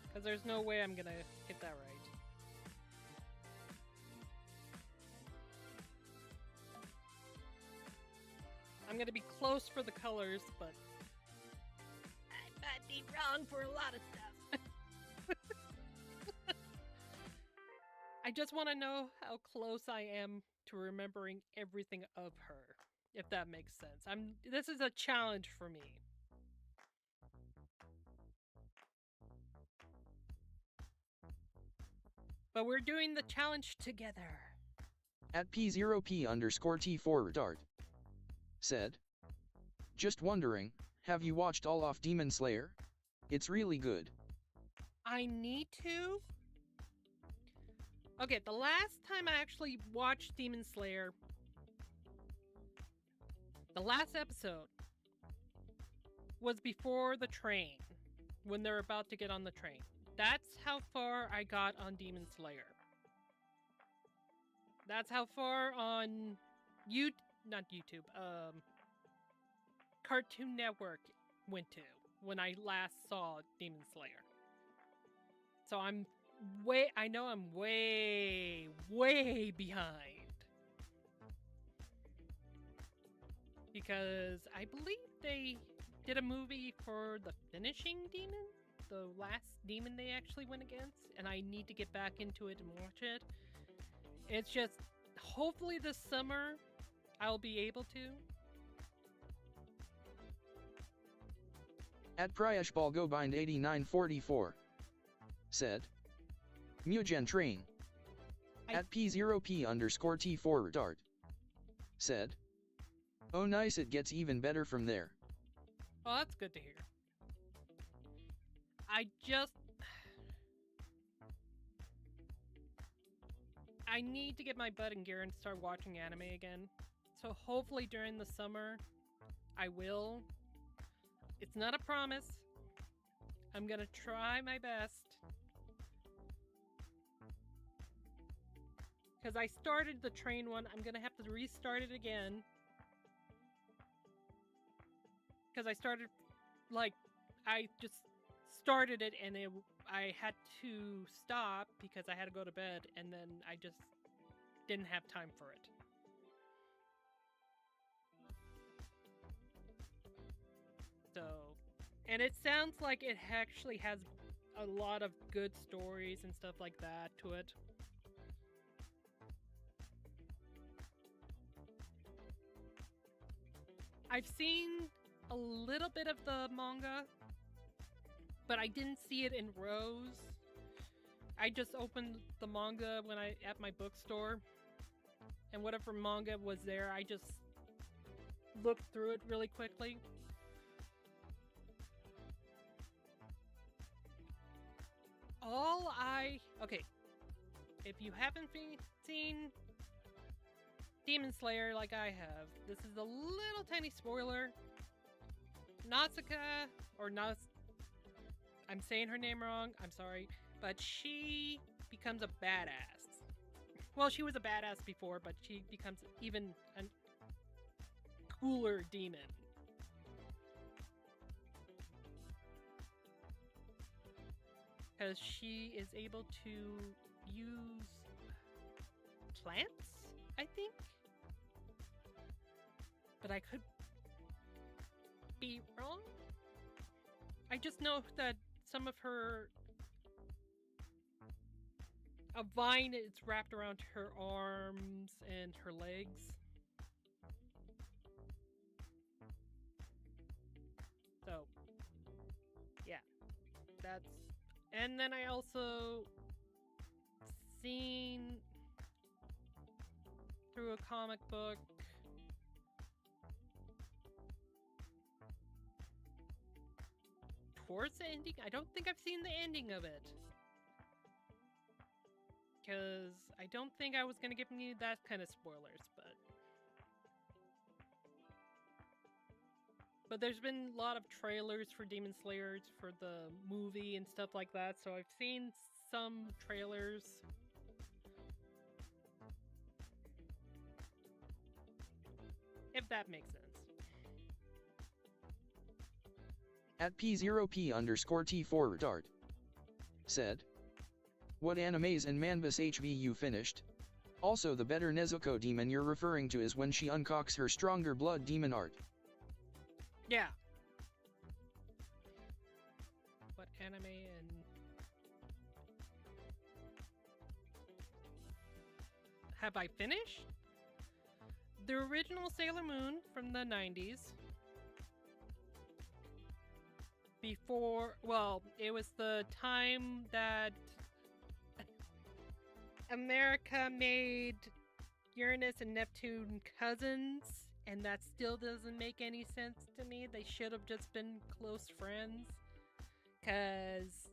because there's no way I'm going to get that right. I'm gonna be close for the colors, but I might be wrong for a lot of stuff. I just want to know how close I am to remembering everything of her, if that makes sense. This is a challenge for me. But we're doing the challenge together. At P0P_T4 Dart said, "Just wondering, have you watched all of Demon Slayer? It's really good." I need to. Okay, the last time I actually watched Demon Slayer, the last episode was before the train, when they're about to get on the train. That's how far I got on Demon Slayer. That's how far on Cartoon Network went to when I last saw Demon Slayer. So I know I'm way behind. Because I believe they did a movie for the finishing demon, the last demon they actually went against, and I need to get back into it and watch it. It's just, hopefully this summer I'll be able to. At Priashbalgobind8944 said, "Mugen Train." At P0P_T4 Dart said, "Oh nice, it gets even better from there." Oh, that's good to hear. I need to get my butt in gear and start watching anime again. So hopefully during the summer, I will. It's not a promise. I'm gonna try my best. Because I started the train one. I'm going to have to restart it again. Because I started, like, I just started it and I had to stop because I had to go to bed. And then I just didn't have time for it. So, and it sounds like it actually has a lot of good stories and stuff like that to it. I've seen a little bit of the manga, but I didn't see it in rows. I just opened the manga when at my bookstore, and whatever manga was there, I just looked through it really quickly. Okay, if you haven't seen Demon Slayer like I have, this is a little tiny spoiler. Natsuka, or I'm saying her name wrong, I'm sorry, but she becomes a badass. Well, she was a badass before, but she becomes even a cooler demon. Because she is able to use plants, I think? But I could be wrong? I just know that some of her... A vine is wrapped around her arms and her legs. So, yeah, that's... And then I also seen through a comic book towards the ending. I don't think I've seen the ending of it. Because I don't think I was going to give you that kind of spoilers, But there's been a lot of trailers for Demon Slayers for the movie and stuff like that, so I've seen some trailers. If that makes sense. At P0P_T4 Dart said, what animes and manbus HV you finished? Also the better Nezuko demon you're referring to is when she uncocks her stronger blood demon art. Yeah. What anime and... Have I finished? The original Sailor Moon from the 90s. Before, well, it was the time that America made Uranus and Neptune cousins. And that still doesn't make any sense to me. They should have just been close friends. Because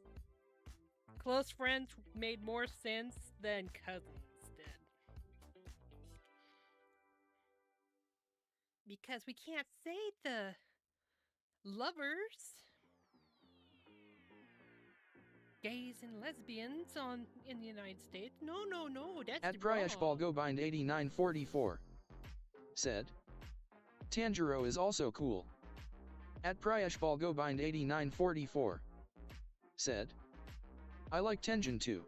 close friends made more sense than cousins did. Because we can't say the lovers, gays and lesbians in the United States. No, that's At wrong. Priashballgobind 8944 said, Tanjiro is also cool. At Priashballgobind 8944 said, I like Tenjin too.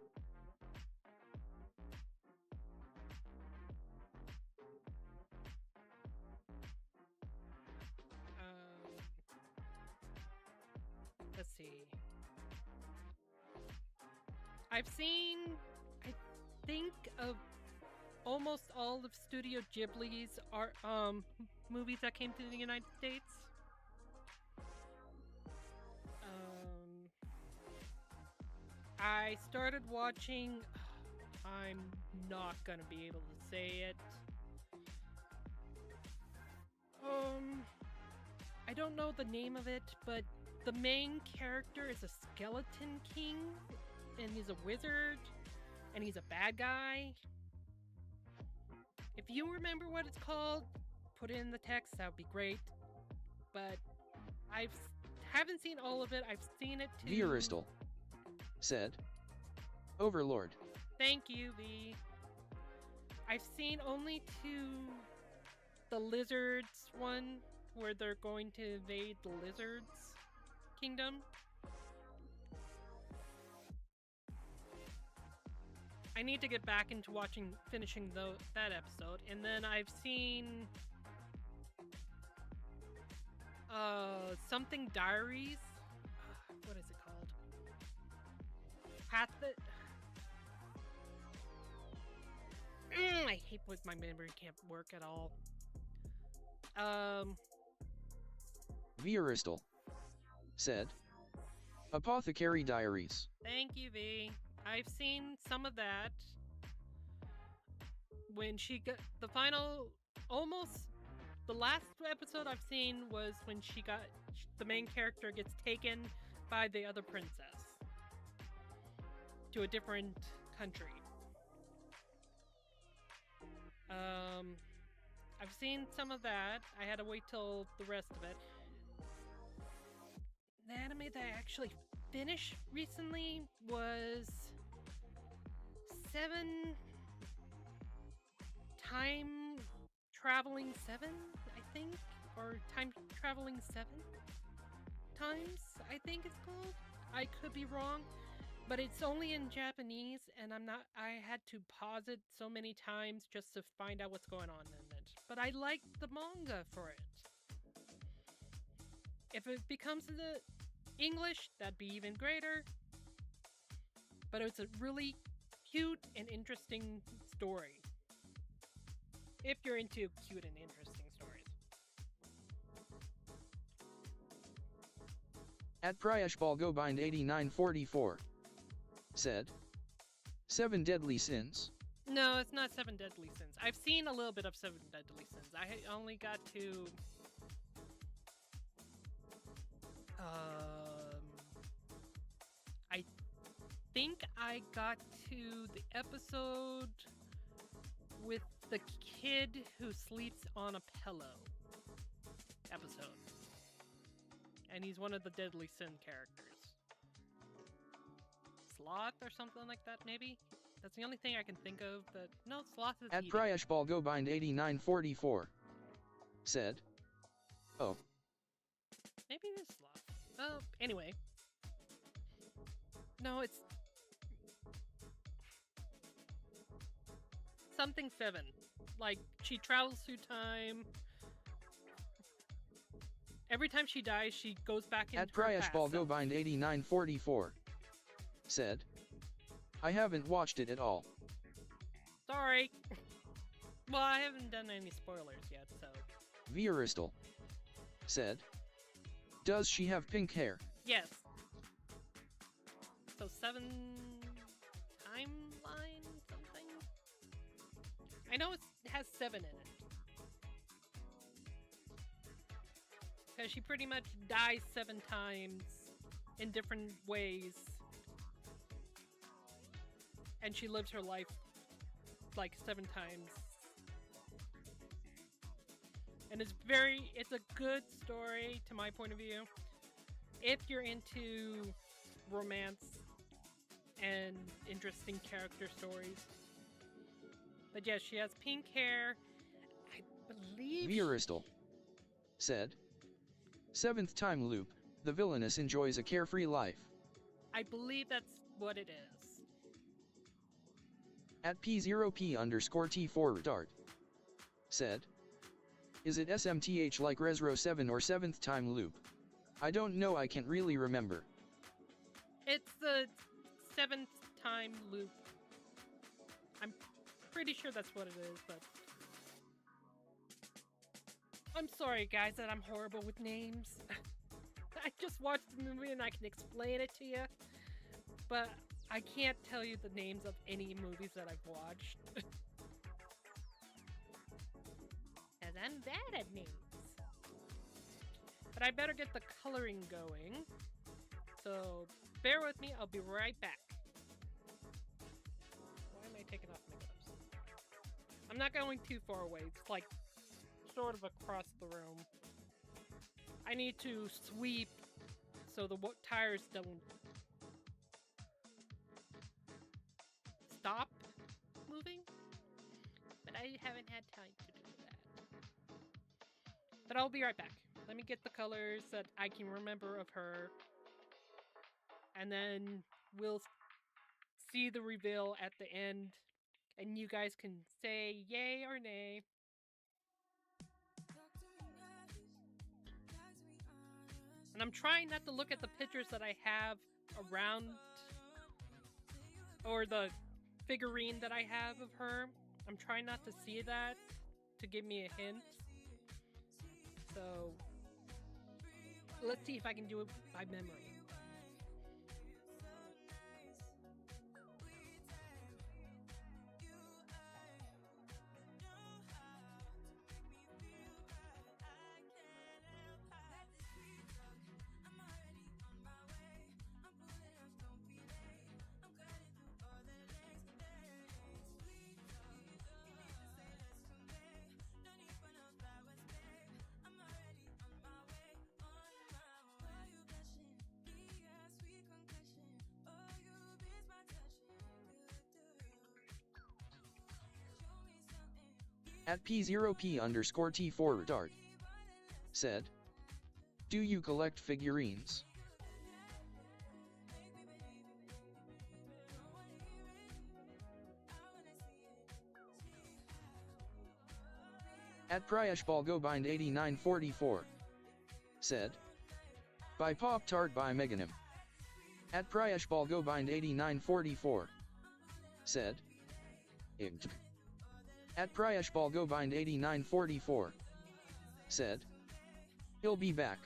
Let's see. I've seen, I think, of almost all of Studio Ghibli's movies that came to the United States. I started watching, I'm not gonna be able to say it. I don't know the name of it, but the main character is a skeleton king, and he's a wizard, and he's a bad guy. If you remember what it's called, put it in the text, that would be great. But I haven't seen all of it, I've seen it too. Vieristal said, Overlord. Thank you, V. I've seen only the lizards one, where they're going to invade the lizards kingdom. I need to get back into finishing that episode, and then I've seen something diaries. What is it called? I hate when my memory can't work at all. Vieristal said, Apothecary Diaries. Thank you, V. I've seen some of that. When she got the last episode I've seen was when the main character gets taken by the other princess to a different country. I've seen some of that. I had to wait till the rest of it. The anime that I actually finished recently was Time Traveling 7, I think? Or Time Traveling 7 Times, I think it's called. I could be wrong, but it's only in Japanese, and I had to pause it so many times just to find out what's going on in it. But I liked the manga for it. If it becomes the English, that'd be even greater. But it's a really cute and interesting story. If you're into cute and interesting stories. At Prayesh Balgobind 8944 said, 7 Deadly Sins. No, it's not 7 Deadly Sins. I've seen a little bit of 7 Deadly Sins. I only got to I think I got to the episode with the kid who sleeps on a pillow episode. And he's one of the Deadly Sin characters. Sloth or something like that, maybe? That's the only thing I can think of, but no, Sloth is At Prayesh Balgobind 8944 said, oh. Maybe it is Sloth. Oh, anyway. No, it's something 7. Like, she travels through time. Every time she dies, she goes back into At Prayesh Balgobind 8944 said, I haven't watched it at all. Sorry. Well, I haven't done any spoilers yet, so. Vieristal said, does she have pink hair? Yes. So 7 timeline something? I know it has 7 in it. Because she pretty much dies 7 times in different ways. And she lives her life like 7 times. And it's a good story to my point of view. If you're into romance and interesting character stories. But yes, she has pink hair. I believe... Vieristal said, 7th time loop, the villainess enjoys a carefree life. I believe that's what it is. At P0P_T4 Dart said, is it SMTH like Resro 7 or 7th time loop? I don't know, I can't really remember. It's the 7th time loop. I'm pretty sure that's what it is, but... I'm sorry, guys, that I'm horrible with names. I just watched the movie and I can explain it to you, but I can't tell you the names of any movies that I've watched. Because I'm bad at names. But I better get the coloring going. So, bear with me, I'll be right back. Why am I taking off my gloves? I'm not going too far away. It's like sort of across the room. I need to sweep so the tires don't stop moving. I haven't had time to do that. But I'll be right back. Let me get the colors that I can remember of her. And then we'll see the reveal at the end. And you guys can say yay or nay. And I'm trying not to look at the pictures that I have around, or the figurine that I have of her. I'm trying not to see that to give me a hint. So let's see if I can do it by memory. At P0P_T4 retard said, do you collect figurines? At Priashbalgobind8944 said, by Pop Tart by Meganim. At Priashbalgobind8944 said, Int. At Priashbalgobind8944 said, he'll be back.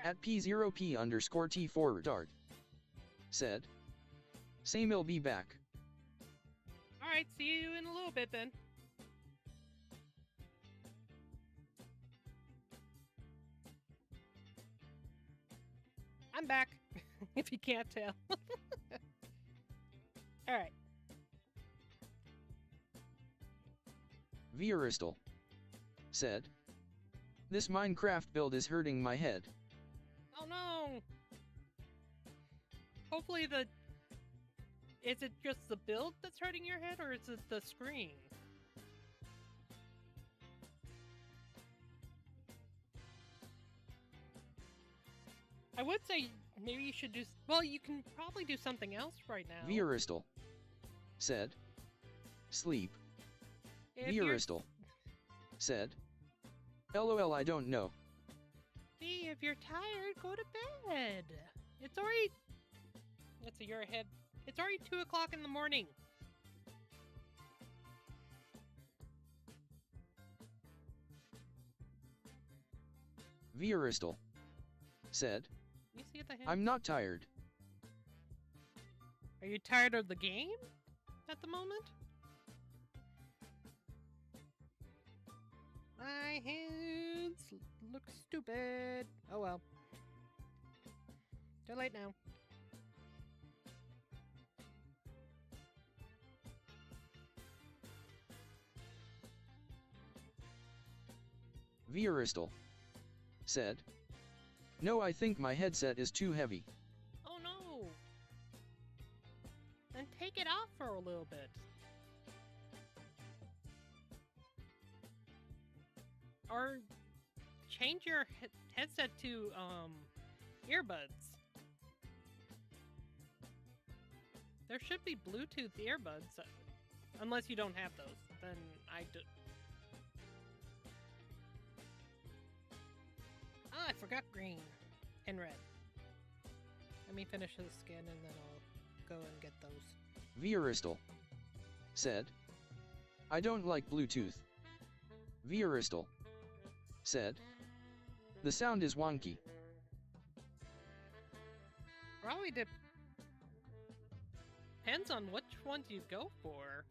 At P0P_T4 retard said, same, he'll be back. Alright, see you in a little bit then. I'm back, if you can't tell. Alright. Vieristal said, this Minecraft build is hurting my head. Oh no! Hopefully is it just the build that's hurting your head, or is it the screen? I would say maybe you should do, well, you can probably do something else right now. Vieristal said, sleep. If Vieristal said, LOL, I don't know. See, if you're tired, go to bed. It's already, let's see, you're ahead. It's already 2 o'clock in the morning. Vieristal said, You see the hint? I'm not tired. Are you tired of the game at the moment? My hands look stupid. Oh well. Too late now. Vieristal said, no, I think my headset is too heavy. Oh no! Then take it off for a little bit. Or change your headset to earbuds. There should be Bluetooth earbuds, unless you don't have those. then I do. Ah, I forgot green and red. Let me finish the skin and then I'll go and get those. Vieristal said, I don't like Bluetooth. Vieristal said, the sound is wonky. Probably depends on which ones you go for.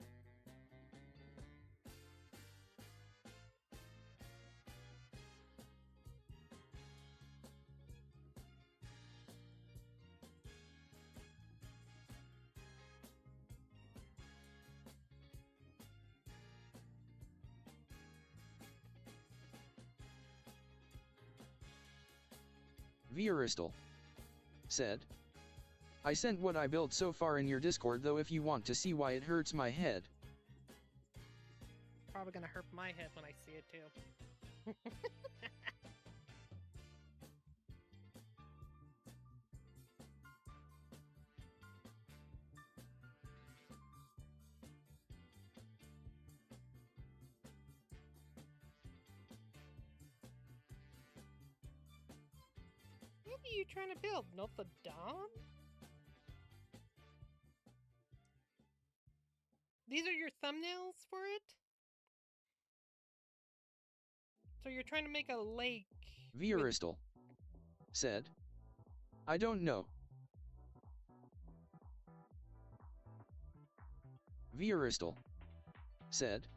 Vieristal said, I sent what I built so far in your Discord though if you want to see why it hurts my head. Probably gonna hurt my head when I see it too. What are you trying to build? Notre Dame? These are your thumbnails for it? So you're trying to make a lake. Vieristal said, I don't know. Vieristal said,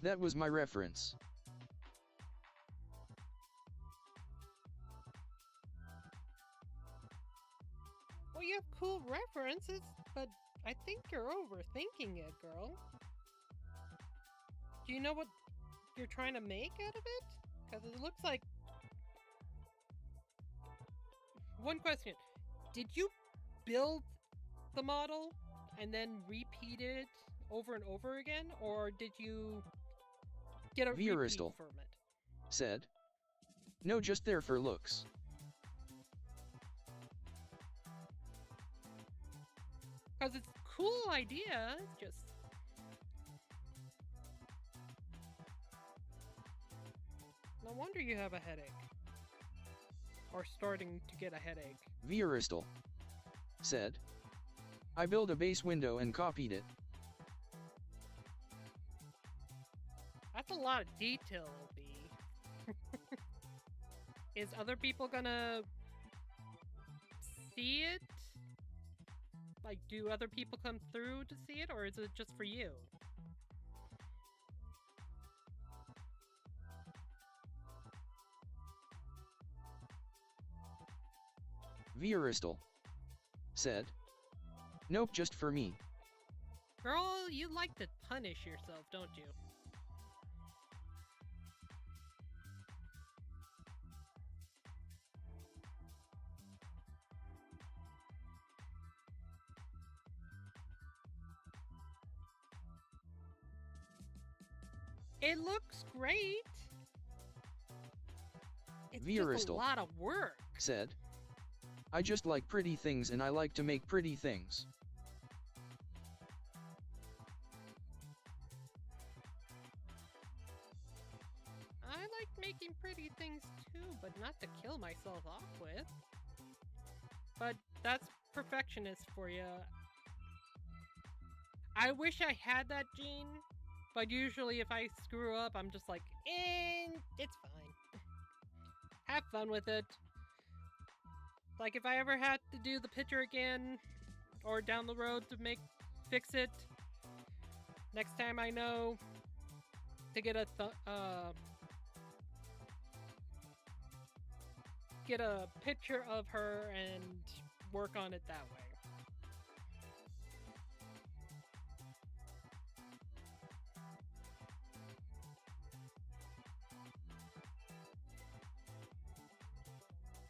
that was my reference. Well, you have cool references, but I think you're overthinking it, girl. Do you know what you're trying to make out of it? Because it looks like... One question. Did you build the model and then repeat it over and over again? Or did you get a repeat Vieristal from it? said, no, just there for looks. Because it's a cool idea, it's just... No wonder you have a headache. Or starting to get a headache. Vieristal said, I built a base window and copied it. That's a lot of detail, B. Is other people gonna see it? Like, do other people come through to see it, or is it just for you? Vieristal said, nope, just for me. Girl, you like to punish yourself, don't you? It looks great. It's just a lot of work. Said, I just like pretty things and I like to make pretty things. I like making pretty things too, but not to kill myself off with. But that's perfectionist for you. I wish I had that gene, but usually if I screw up, I'm just like, it's fine. Have fun with it. Like if I ever had to do the picture again, or down the road to fix it, next time I know to get a picture of her and work on it that way.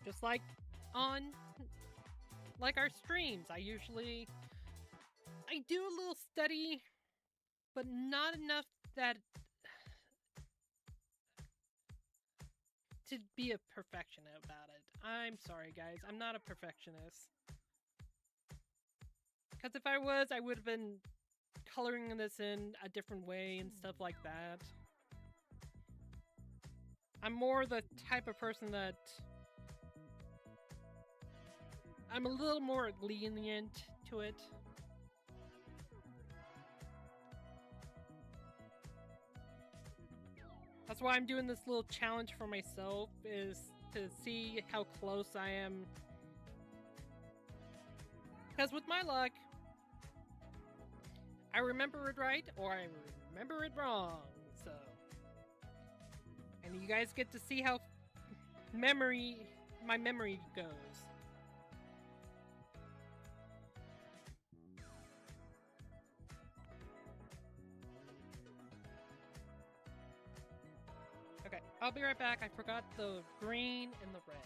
Just like on our streams, I do a little study, but not enough that to be a perfectionist about it. I'm sorry guys, I'm not a perfectionist. Because if I was, I would have been coloring this in a different way and stuff like that. I'm more the type of person that I'm a little more lenient to it. That's why I'm doing this little challenge for myself, is to see how close I am. Because with my luck, I remember it right or I remember it wrong. So, and you guys get to see how my memory goes. Okay, I'll be right back. I forgot the green and the red.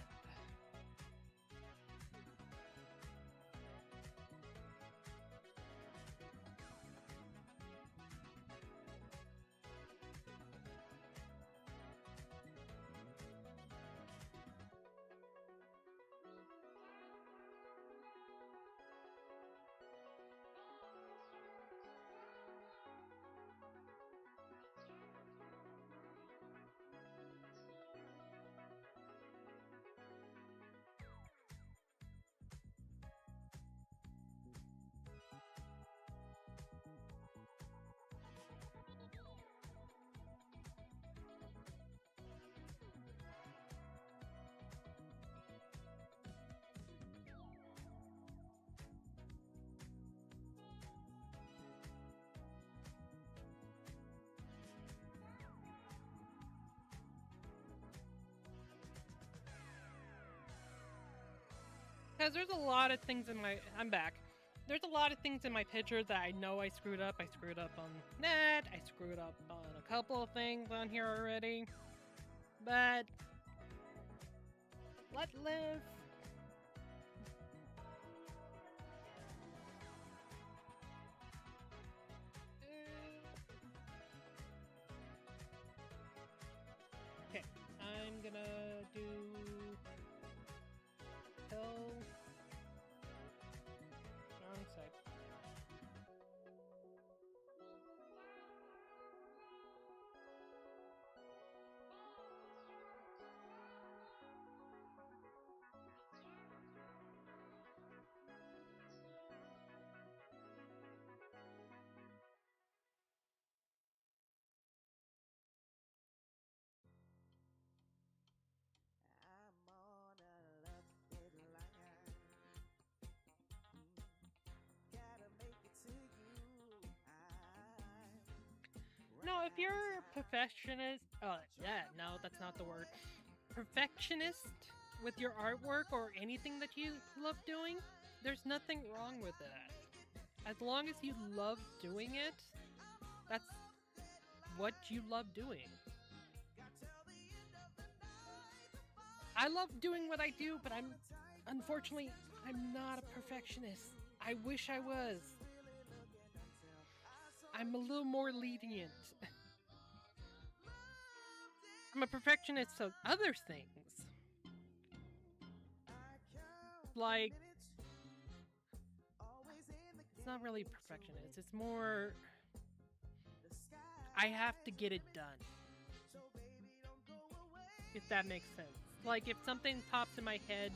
Because there's a lot of things in my... I'm back. There's a lot of things in my picture that I know I screwed up. I screwed up on that. I screwed up on a couple of things on here already. But... let live. Okay, I'm gonna do... wrong side. No, if you're a perfectionist, no, that's not the word. Perfectionist with your artwork or anything that you love doing, there's nothing wrong with that. As long as you love doing it, that's what you love doing. I love doing what I do, but unfortunately, I'm not a perfectionist. I wish I was. I'm a little more lenient. I'm a perfectionist of other things. Like, it's not really perfectionist. It's more, I have to get it done. If that makes sense. Like, if something pops in my head,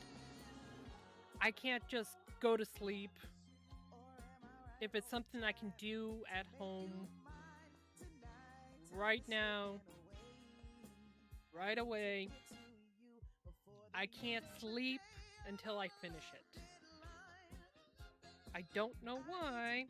I can't just go to sleep. If it's something I can do at home, right now, right away, I can't sleep until I finish it. I don't know why.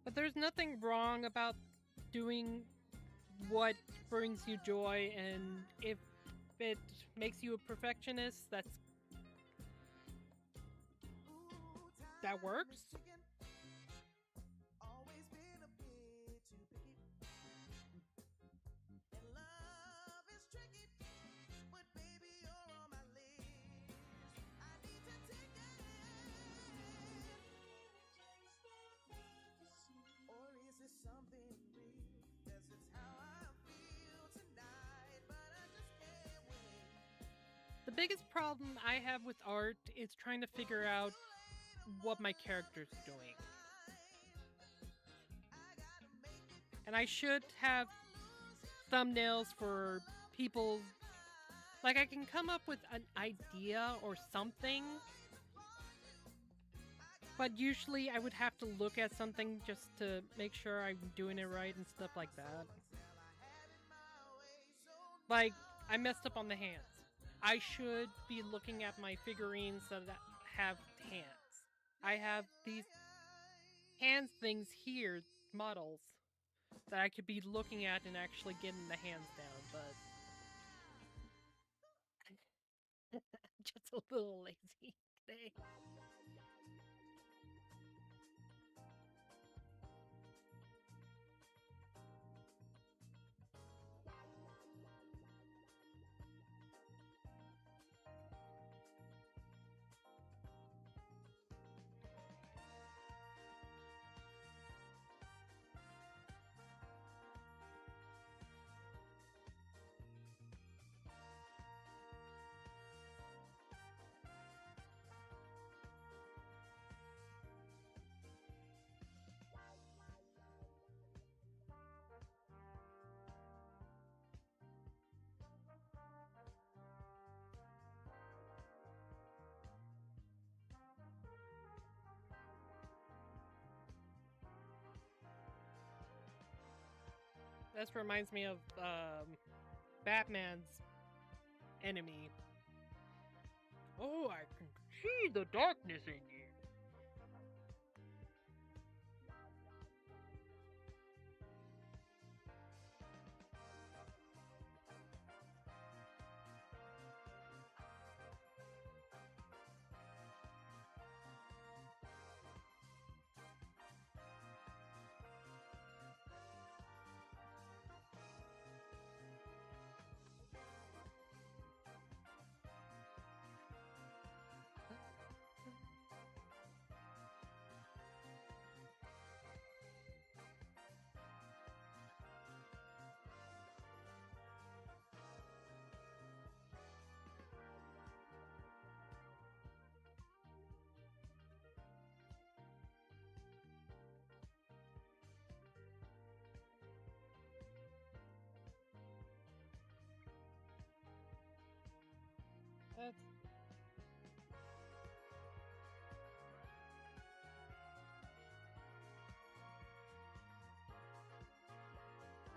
But there's nothing wrong about doing what brings you joy, and if it makes you a perfectionist, that works. biggest problem I have with art is trying to figure out what my character's doing. And I should have thumbnails for people. Like, I can come up with an idea or something, but usually I would have to look at something just to make sure I'm doing it right and stuff like that. Like, I messed up on the hands. I should be looking at my figurines that have hands. I have these hands things here, models, that I could be looking at and actually getting the hands down, but I'm just a little lazy today. This reminds me of Batman's enemy. Oh, I can see the darkness in you.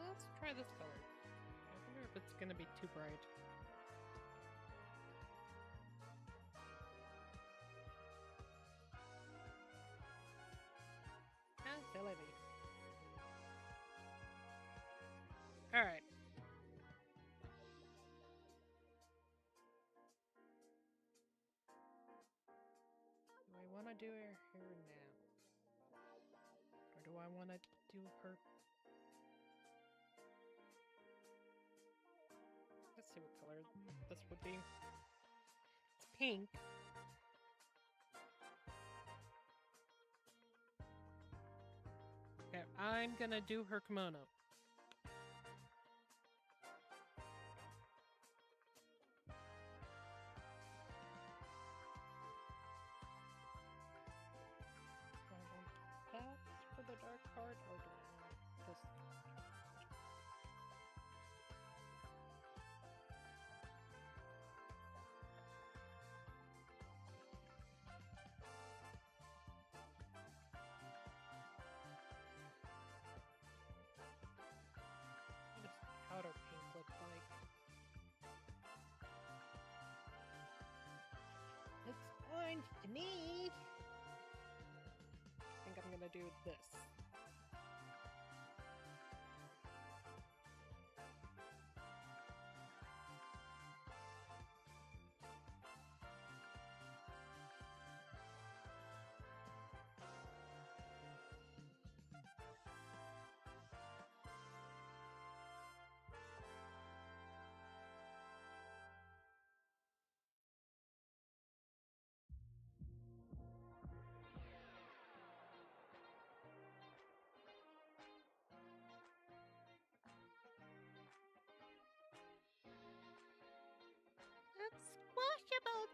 Let's try this color. I wonder if it's gonna be too bright. Silly. Alright. Do I want to do her hair now? Or do I want to do her... Let's see what color this would be. It's pink. Okay, I'm gonna do her kimono. Do I want that for the dark part, or do I want this? What does powder pink look like? Looks orange to me. I think I'm gonna do this.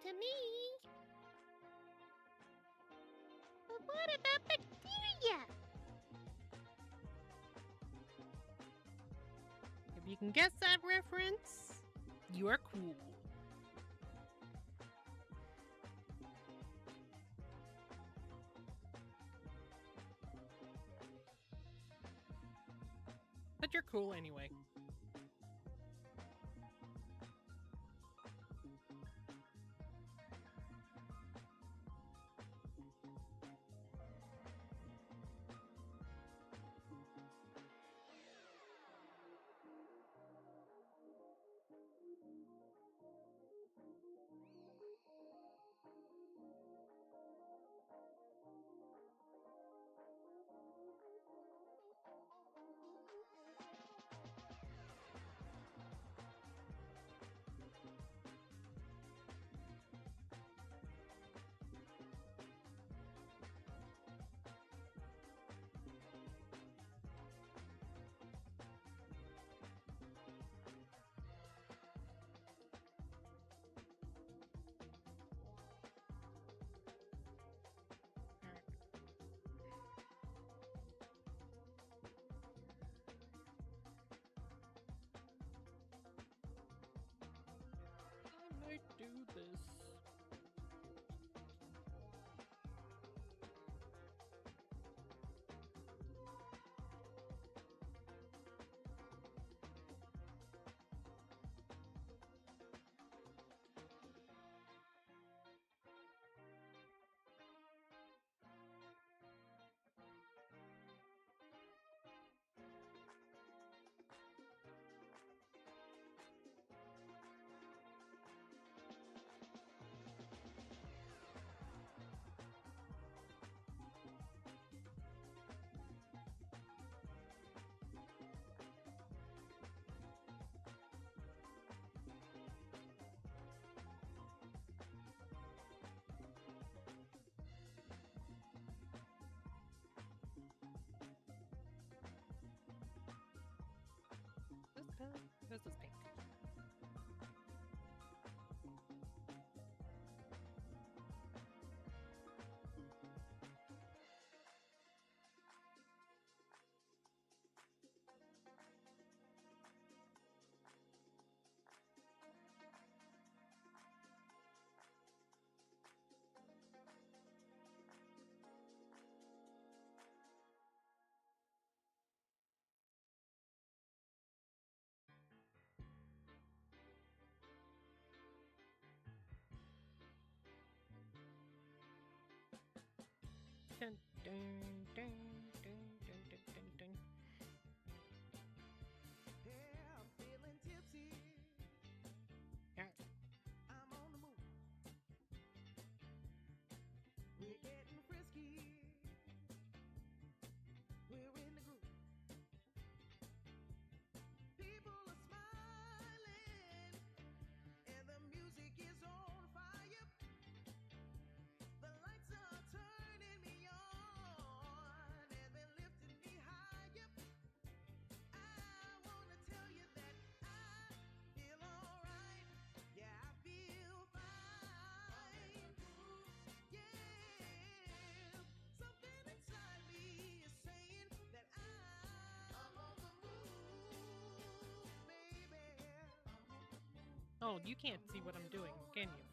to me. But what about bacteria? If you can guess that reference, you are cool. But you're cool anyway. I might do this. This is pink. Dun, dun, dun, dun, dun, dun, dun, dun. Yeah, I'm feeling tipsy. Yeah. I'm on the move. We're getting frisky. We're in the groove. People are smiling, and the music is on fire. The lights are turning me on, and they're lifting me higher. I wanna tell you that I feel alright. Yeah, I feel fine. Yeah, something inside me is saying that I'm on the move, baby. Oh, you can't see what I'm doing, can you?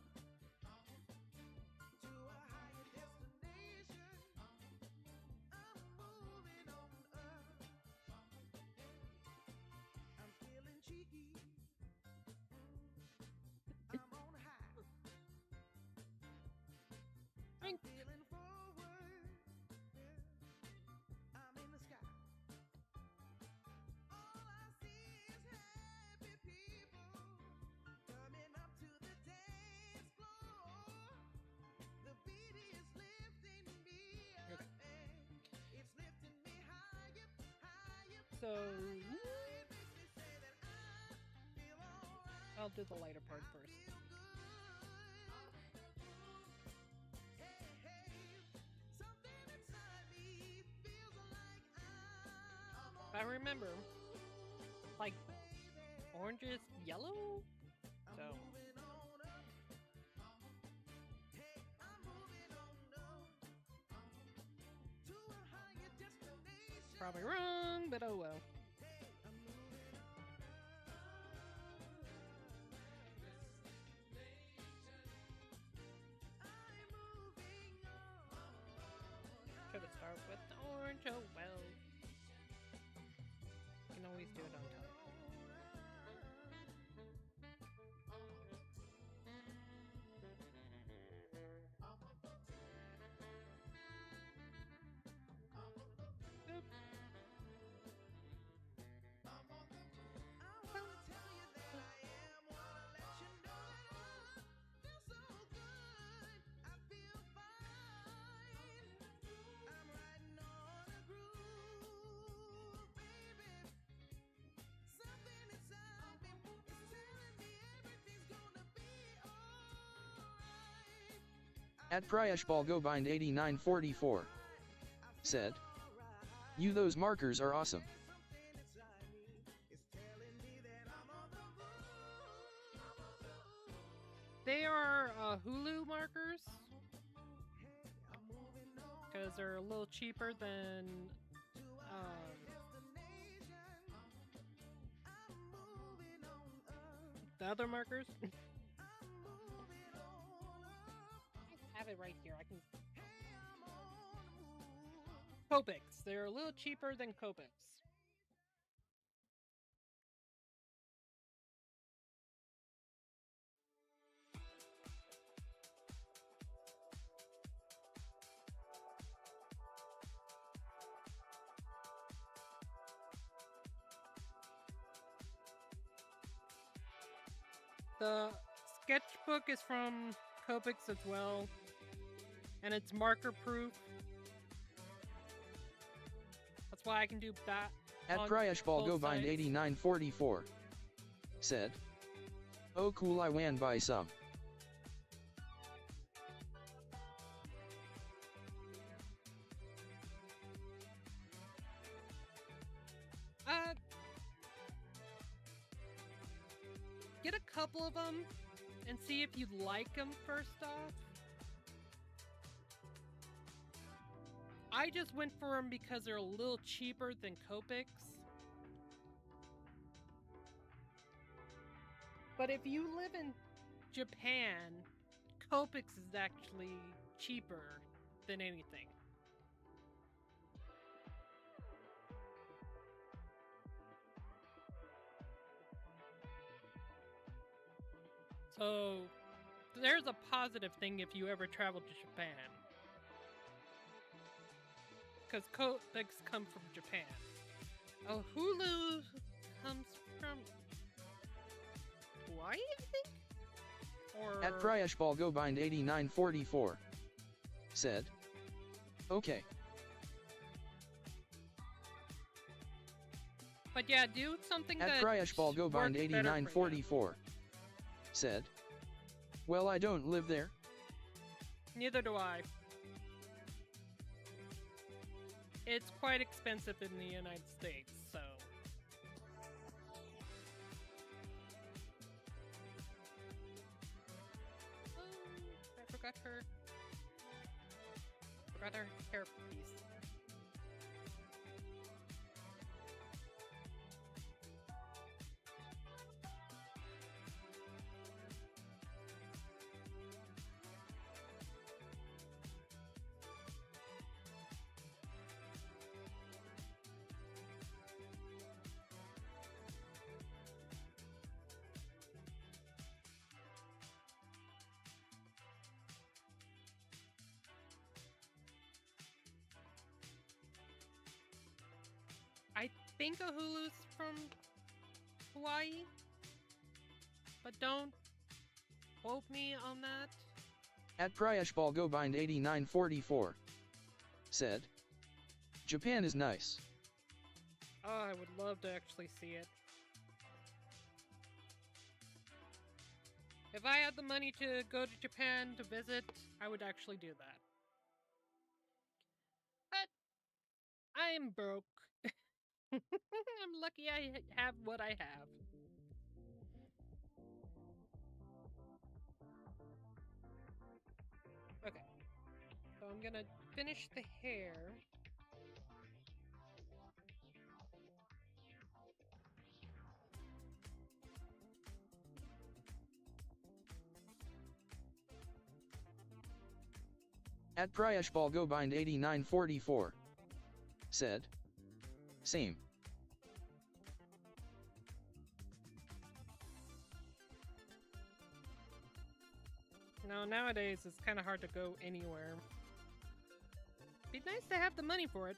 To a higher destination. I'm moving on up. I'm feeling cheeky. I'm on high. I'm feeling forward. Yeah. I'm in the sky. All I see is happy people coming up to the dance floor. The beat is lifting me up. Okay. And it's lifting me higher, higher. So It makes me say that I feel alright. I'll do the lighter part first. Feel good. Hey, hey. Something inside me feels like I'm I remember, like, baby. orange is yellow. So Moving on up. Probably wrong, but oh well. Should have started with the orange, oh well. You can always do it on top. Oop. At Priashbalgobind 8944 said, "You those markers are awesome." They are Hulu markers because they're a little cheaper than the other markers. I have it right here. I can. Copics. They're a little cheaper than Copics. The sketchbook is from Copics as well, and it's marker proof. That's why I can do that. At Priashbalgobind 8944 said, "Oh cool, I wan buy some." Get a couple of them and see if you like them first off. I just went for them because they're a little cheaper than Copics. But if you live in Japan, Copics is actually cheaper than anything. So, there's a positive thing if you ever travel to Japan. Because Copics come from Japan. Ohuhu comes from Hawaii, I think? Or... At Priashbalgobind 8944 said, "Okay." But yeah, do something At that Priashbalgobind 8944 said, "Well, I don't live there." Neither do I. It's quite expensive in the United States, so... Oh, I forgot her hair piece. I think Ohuhu's from Hawaii, but don't quote me on that. At Priashbalgobind 8944 said, "Japan is nice." Oh, I would love to actually see it. If I had the money to go to Japan to visit, I would actually do that. But I am broke. I'm lucky I have what I have. Okay. So I'm gonna finish the hair. At Priashbalgobind8944 said, same. No, nowadays it's kind of hard to go anywhere. Be nice to have the money for it.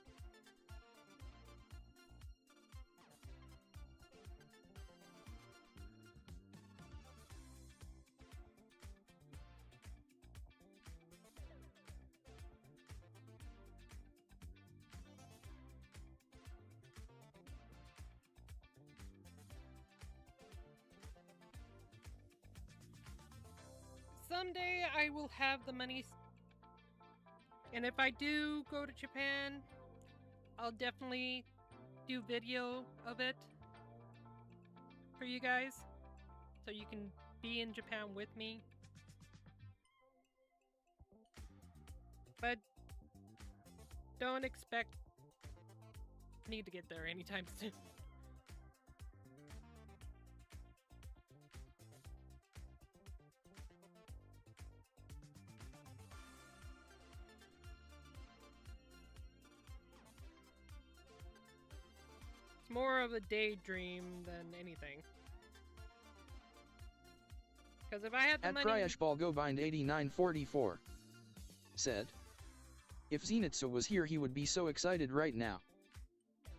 Someday I will have the money, and if I do go to Japan, I'll definitely do video of it for you guys, so you can be in Japan with me. But don't expect me to get there anytime soon. More of a daydream than anything. Because if I had the At money... Priashbalgobind8944 said, if Zenitsu was here he would be so excited right now.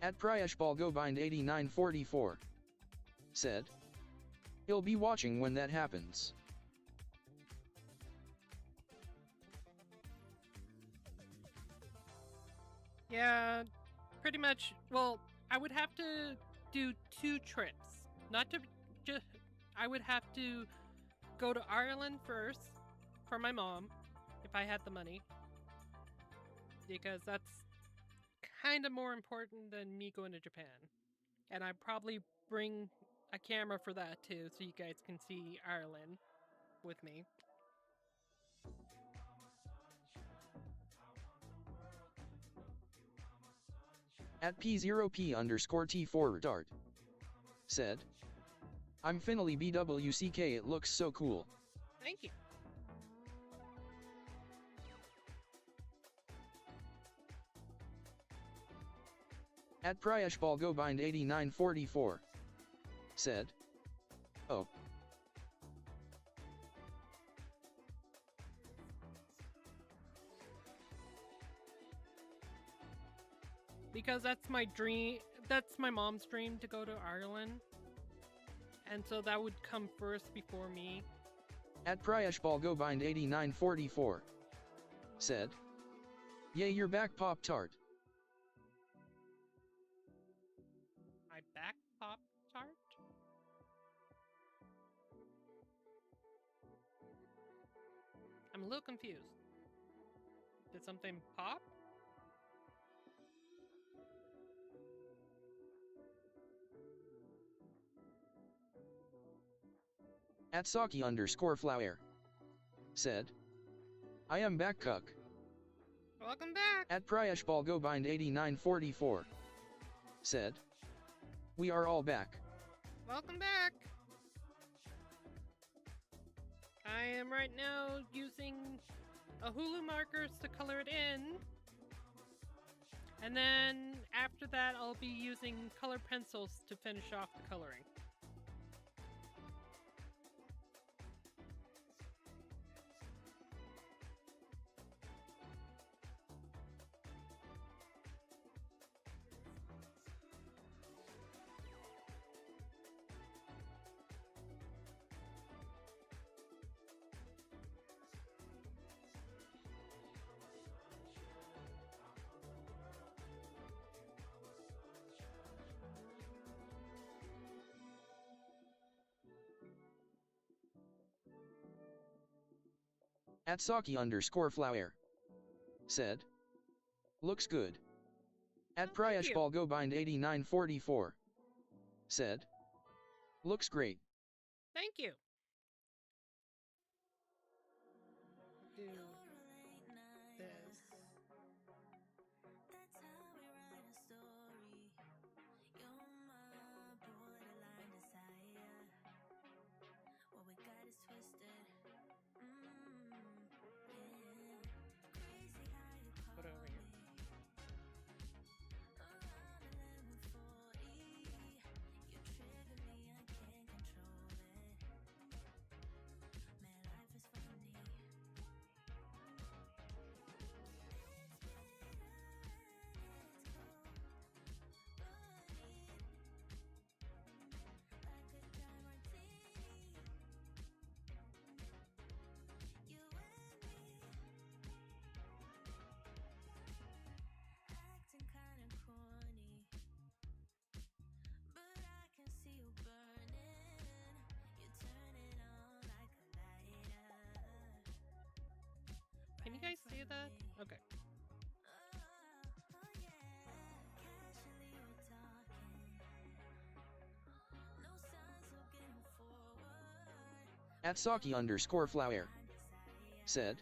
At Priashbalgobind8944 said, he'll be watching when that happens. Yeah, pretty much. Well, I would have to do 2 trips. Not to just... I would have to go to Ireland first for my mom, if I had the money. Because that's kind of more important than me going to Japan. And I'd probably bring a camera for that too, so you guys can see Ireland with me. At P0P_T4 dart said, I'm finally BWCK, it looks so cool. Thank you. At Priashbalgobind8944 said, oh. Because that's my dream, that's my mom's dream, to go to Ireland. And so that would come first before me. At Priashbalgobind8944 said, yay, you're back, Pop Tart. My back Pop Tart? I'm a little confused. Did something pop? At Saki_flower said, I am back, cuck. Welcome back! At Priashbalgobind8944 said, we are all back. Welcome back! I am right now using Ohuhu markers to color it in. And then after that I'll be using color pencils to finish off the coloring. At Saki_flower said, looks good. At Oh, thank you. Priashbalgobind8944 said, looks great. Thank you. Do this. that? Okay. At Saki_flower said,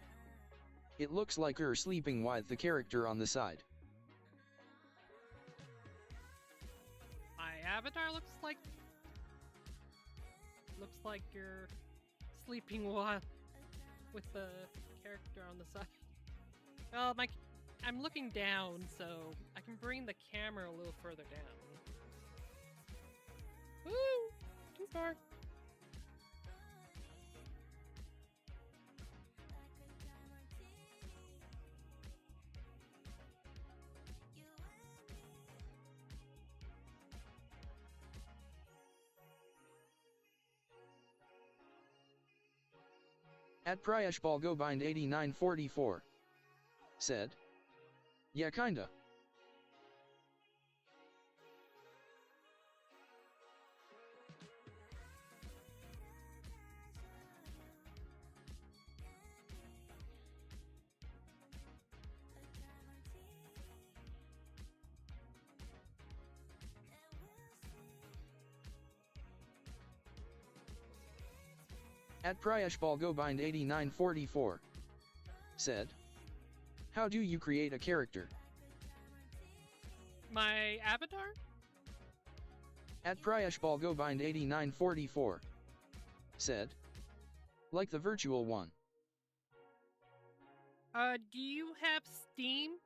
it looks like you're sleeping with the character on the side. My avatar looks like you're sleeping while with the character on the side. Well, I'm looking down, so I can bring the camera a little further down. Woo! Too far. At Priashbalgobind8944 said, yeah, kinda. At Priashbalgobind8944 said, how do you create a character? My avatar? At Priashbalgobind8944 said, like the virtual one. Do you have Steam?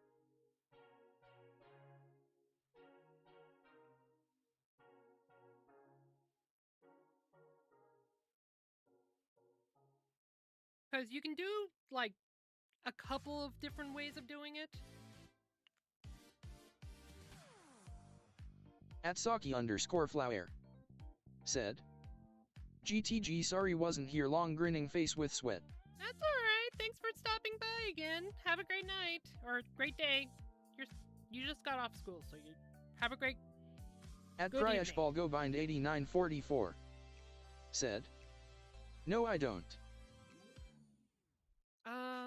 Because you can do, like, a couple of different ways of doing it. At Saki_flower said, GTG, sorry wasn't here, long grinning face with sweat. That's alright, thanks for stopping by again. Have a great night, or great day. You just got off school, so you have a great... At good evening. Priashbalgobind8944 said, no I don't.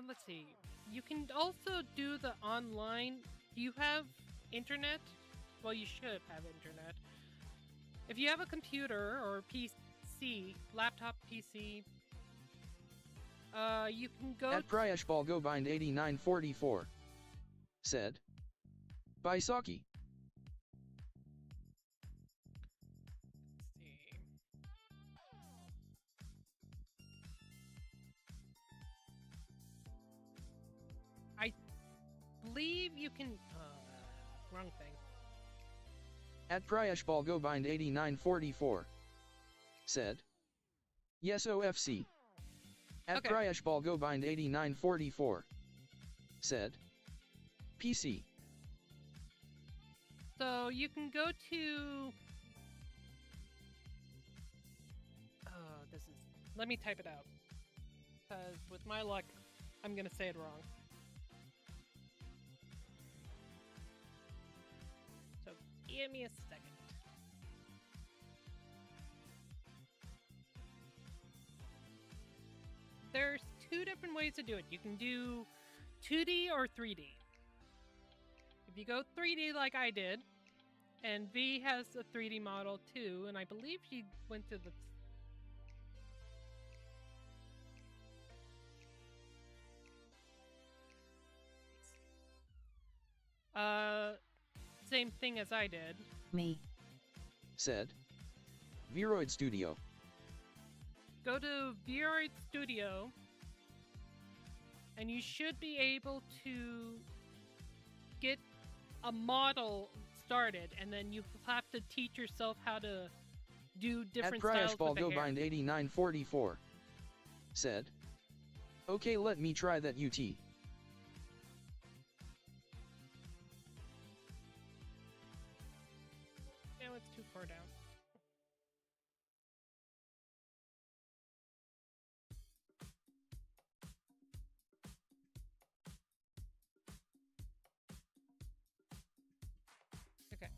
Let's see. You can also do the online. Do you have internet? Well, you should have internet. If you have a computer or PC, laptop PC, you can go... At Priashbalgobind8944 said, by Saki. I believe you can... wrong thing. At Priashbalgobind8944 said, yes OFC. At Okay. Priashbalgobind8944 said, PC. So you can go to... this is... Let me type it out. Because with my luck, I'm gonna say it wrong. So give me a second. There's two different ways to do it. You can do 2D or 3D. If you go 3D like I did, and V has a 3D model too, and I believe she went to the... Same thing as I did. Me. Said, Viroid Studio. Go to Viroid Studio, and you should be able to get a model started, and then you have to teach yourself how to do different styles with the hair. At Priashbalgobind8944 said, okay, let me try that UT. No, it's too far down. Okay.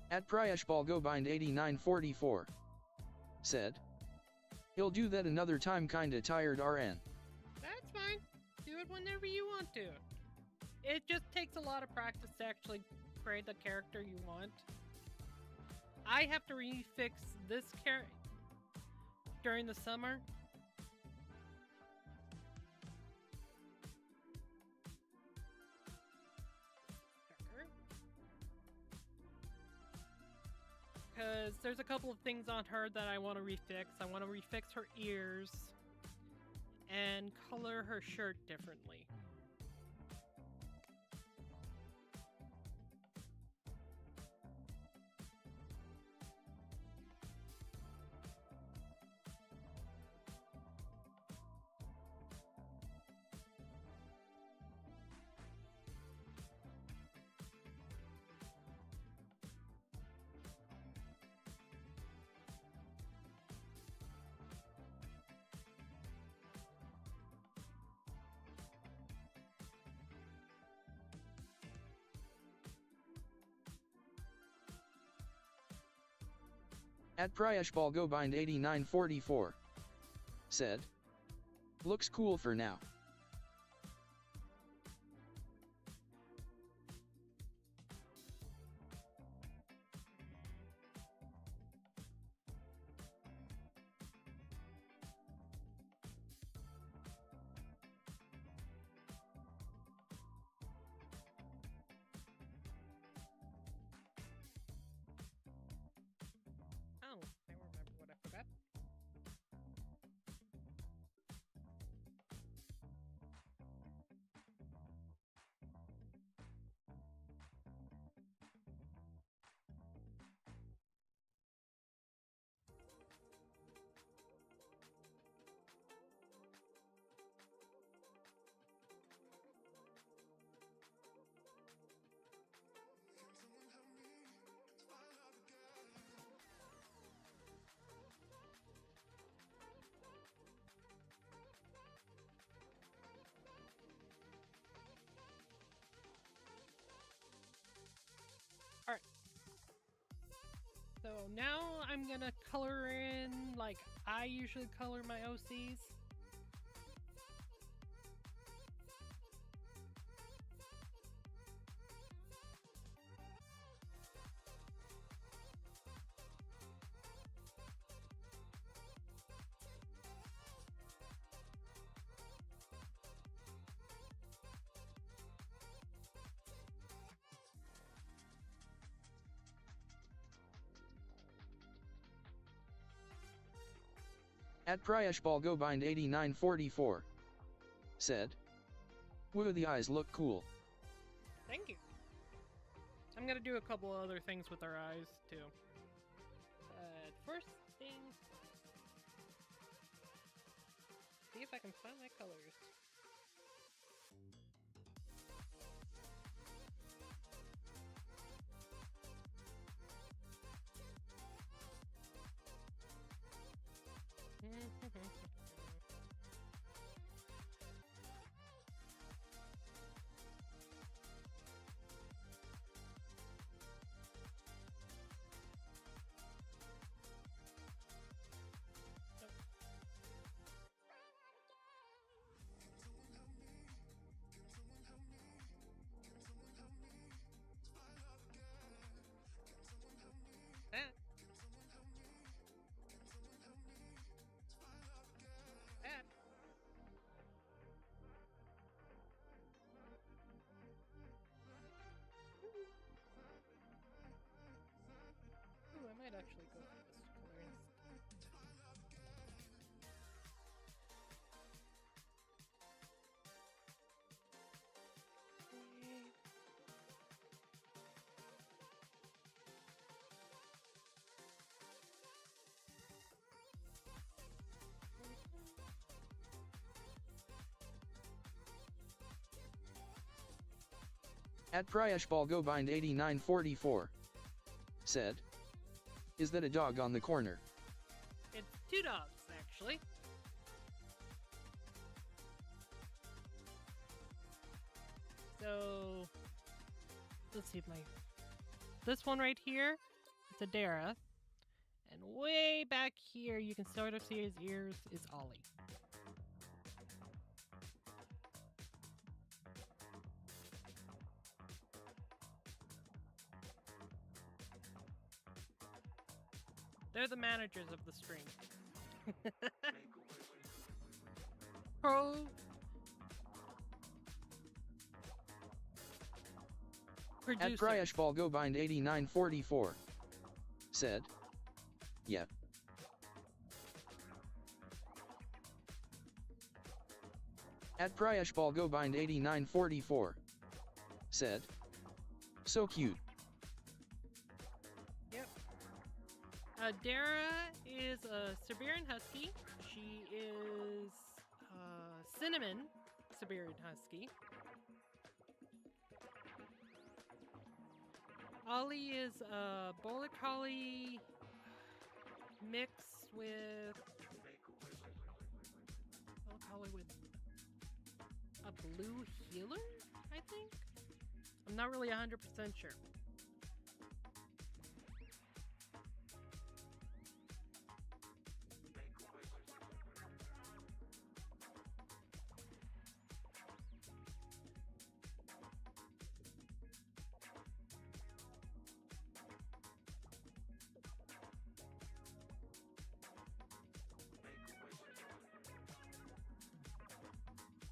At Priashbalgobind8944 said, he'll do that another time, kinda tired RN. That's fine. Do it whenever you want to. It just takes a lot of practice to actually create the character you want. I have to refix this character during the summer. Because there's a couple of things on her that I want to refix. I want to refix her ears and color her shirt differently. At Priashbalgobind8944 said, looks cool for now. Oh, I remember what I forgot. Alright. So now I'm gonna color in like I usually color my OCs. At Priashbalgobind8944 said, woo, the eyes look cool. Thank you. I'm gonna do a couple other things with our eyes too. First thing, see if I can find my colors. That. That. Ooh, I might actually go for this color instead. At Priashbalgobind8944 said, is that a dog on the corner? It's two dogs, actually. So, let's see if my... This one right here, is Adara. And way back here, you can sort of see his ears, is Ollie. They're the managers of the stream. Pro. At Producer. Pryash Balgobind 8944 said, "Yep." At Pryash Balgobind 8944 said, "So cute." Yep. Dara is a Siberian Husky. She is Cinnamon Siberian Husky. Ollie is a Border Collie mix with a blue healer, I think? I'm not really 100% sure.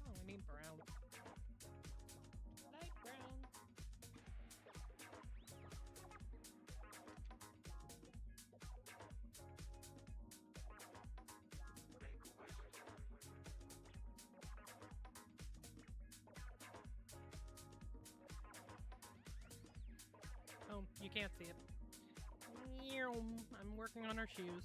Oh, we need brown. Light brown. Oh, you can't see it. I'm working on our shoes.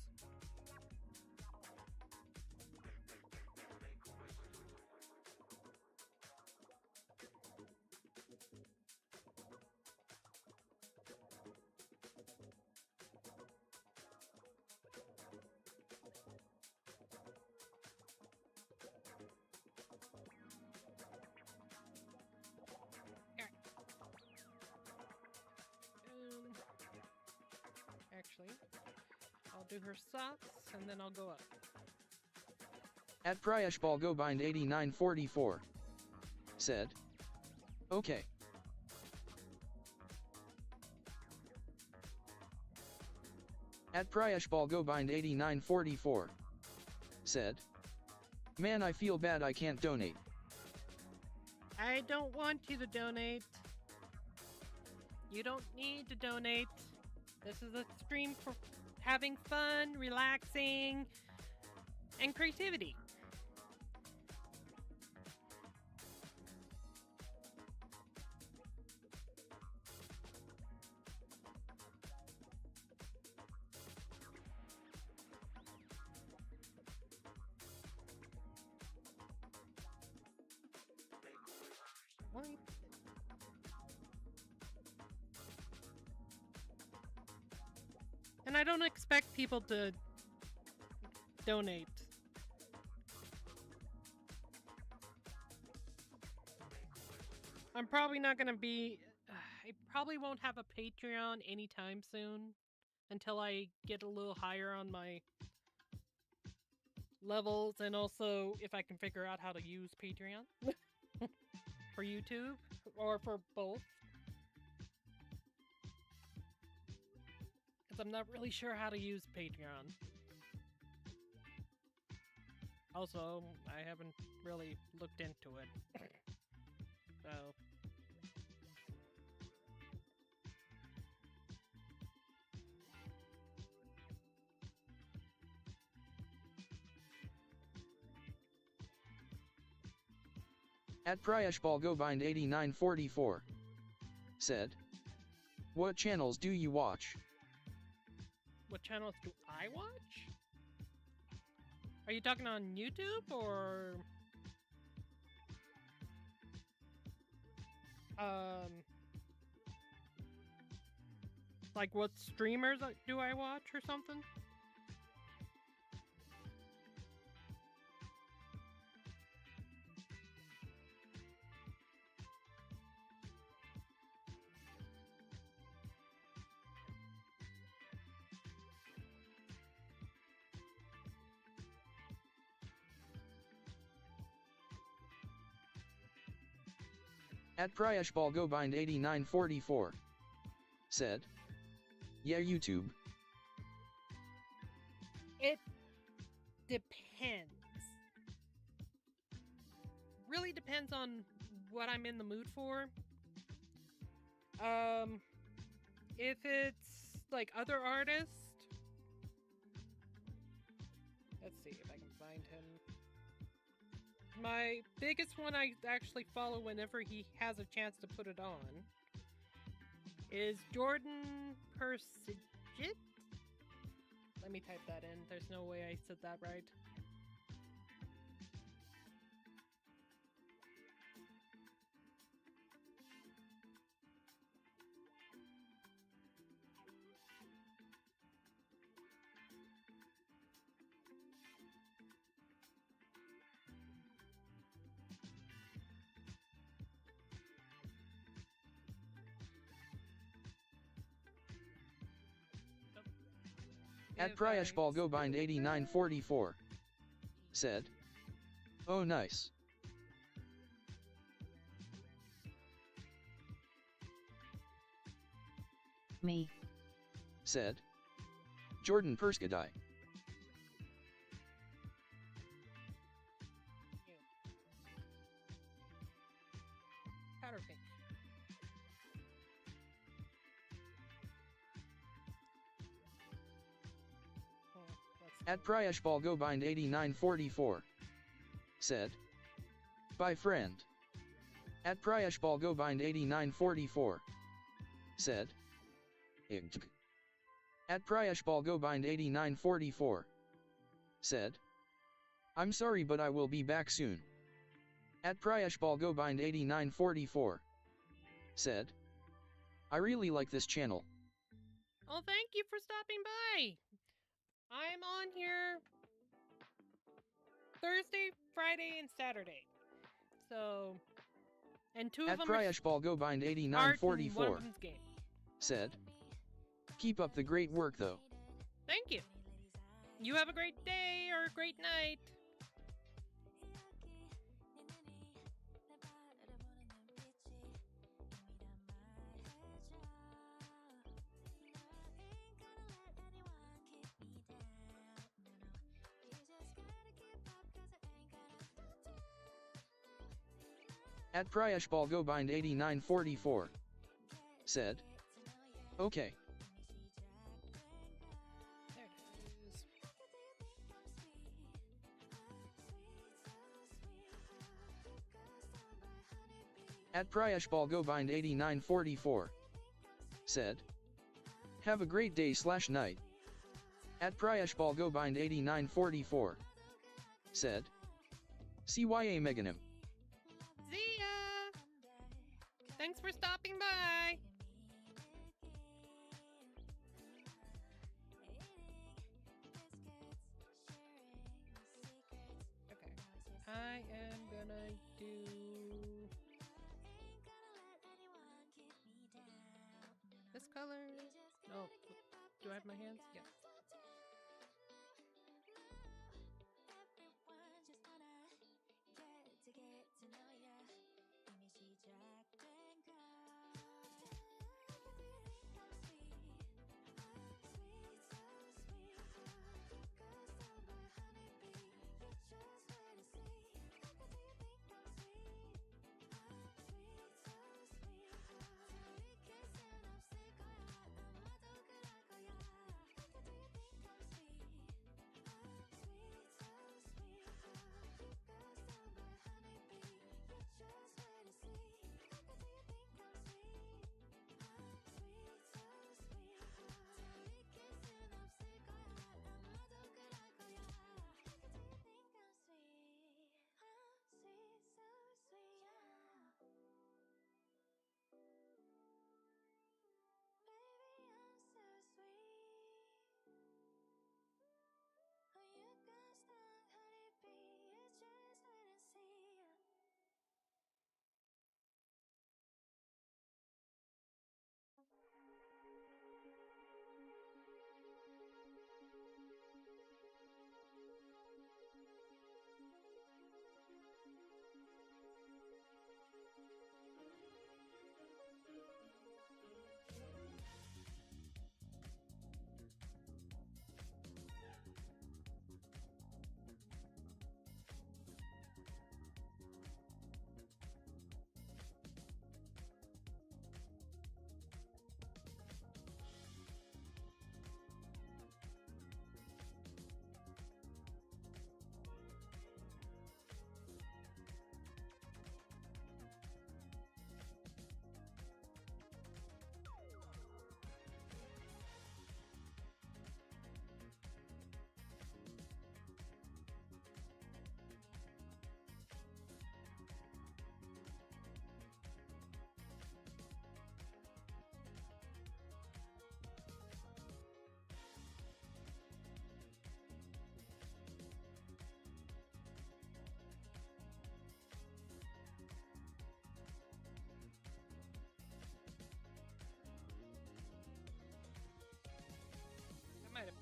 Actually, I'll do her socks and then I'll go up. At Pryash Balgobind 8944 said, "Okay." At Pryash Balgobind 8944 said, "Man, I feel bad I can't donate." I don't want you to donate. You don't need to donate. This is a stream for having fun, relaxing, and creativity. What? And I don't expect people to donate. I'm probably not gonna be... I probably won't have a Patreon anytime soon. Until I get a little higher on my levels. And also, if I can figure out how to use Patreon. For YouTube. Or for both. Because I'm not really sure how to use Patreon. Also, I haven't really looked into it. So... At Pryash Balgobind 8944 said, "What channels do you watch?" What channels do I watch? Are you talking on YouTube or... Like what streamers do I watch or something? At Priashbalgobind8944 said, "Yeah, YouTube." It depends. Really depends on what I'm in the mood for. If it's like other artists, let's see if I can find him. My biggest one I actually follow whenever he has a chance to put it on is Jordan Persijit. Let me type that in. There's no way I said that right. At Priashbalgobind8944 said, "Oh, nice." Me. Said, Jordan Perskadai. Powder pink. At Priashbalgobind8944 said, "Bye friend." At Priashbalgobind8944 said, "Igj." At Priashbalgobind8944 said, "I'm sorry but I will be back soon." At Priashbalgobind8944 said, "I really like this channel." Oh, thank you for stopping by. I'm on here Thursday, Friday, and Saturday. So, and two of At them are art and one Priashbalgobind8944 of them's game. said, "Keep up the great work though." Thank you. You have a great day or a great night. At Priashbalgobind8944 said, "Okay." There it is. At Priashbalgobind8944 said, "Have a great day/night." At Priashbalgobind8944 said, "CYA Meganim." See ya! Thanks for stopping by! Okay, I am gonna do... this color? No, do I have my hands? Yeah.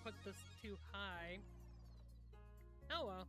put this too high. Oh well.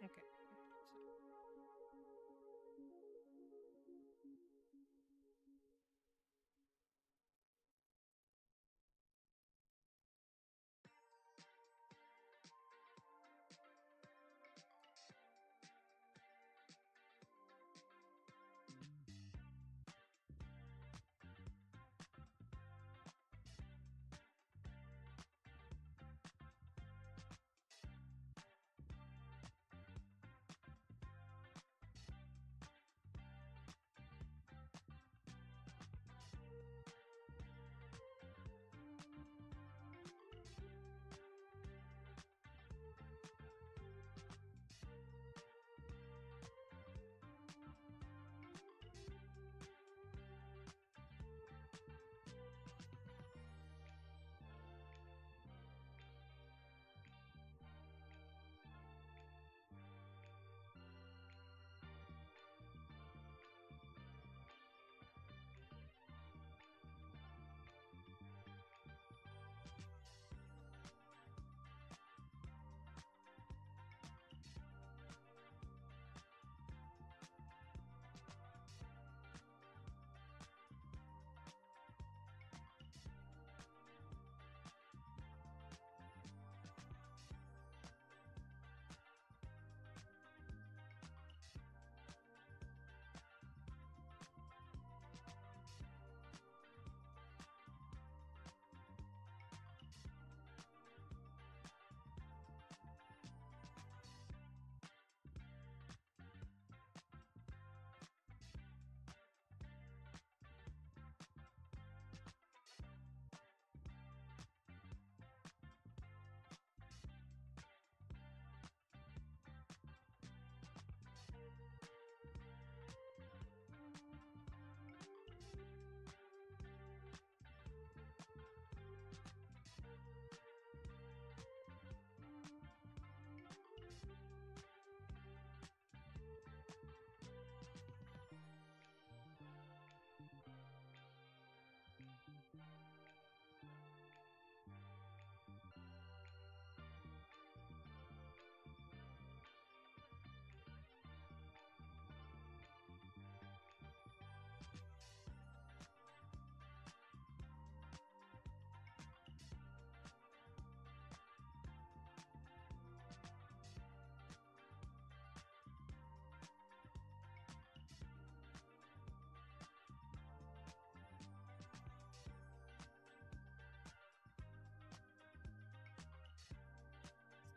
Okay.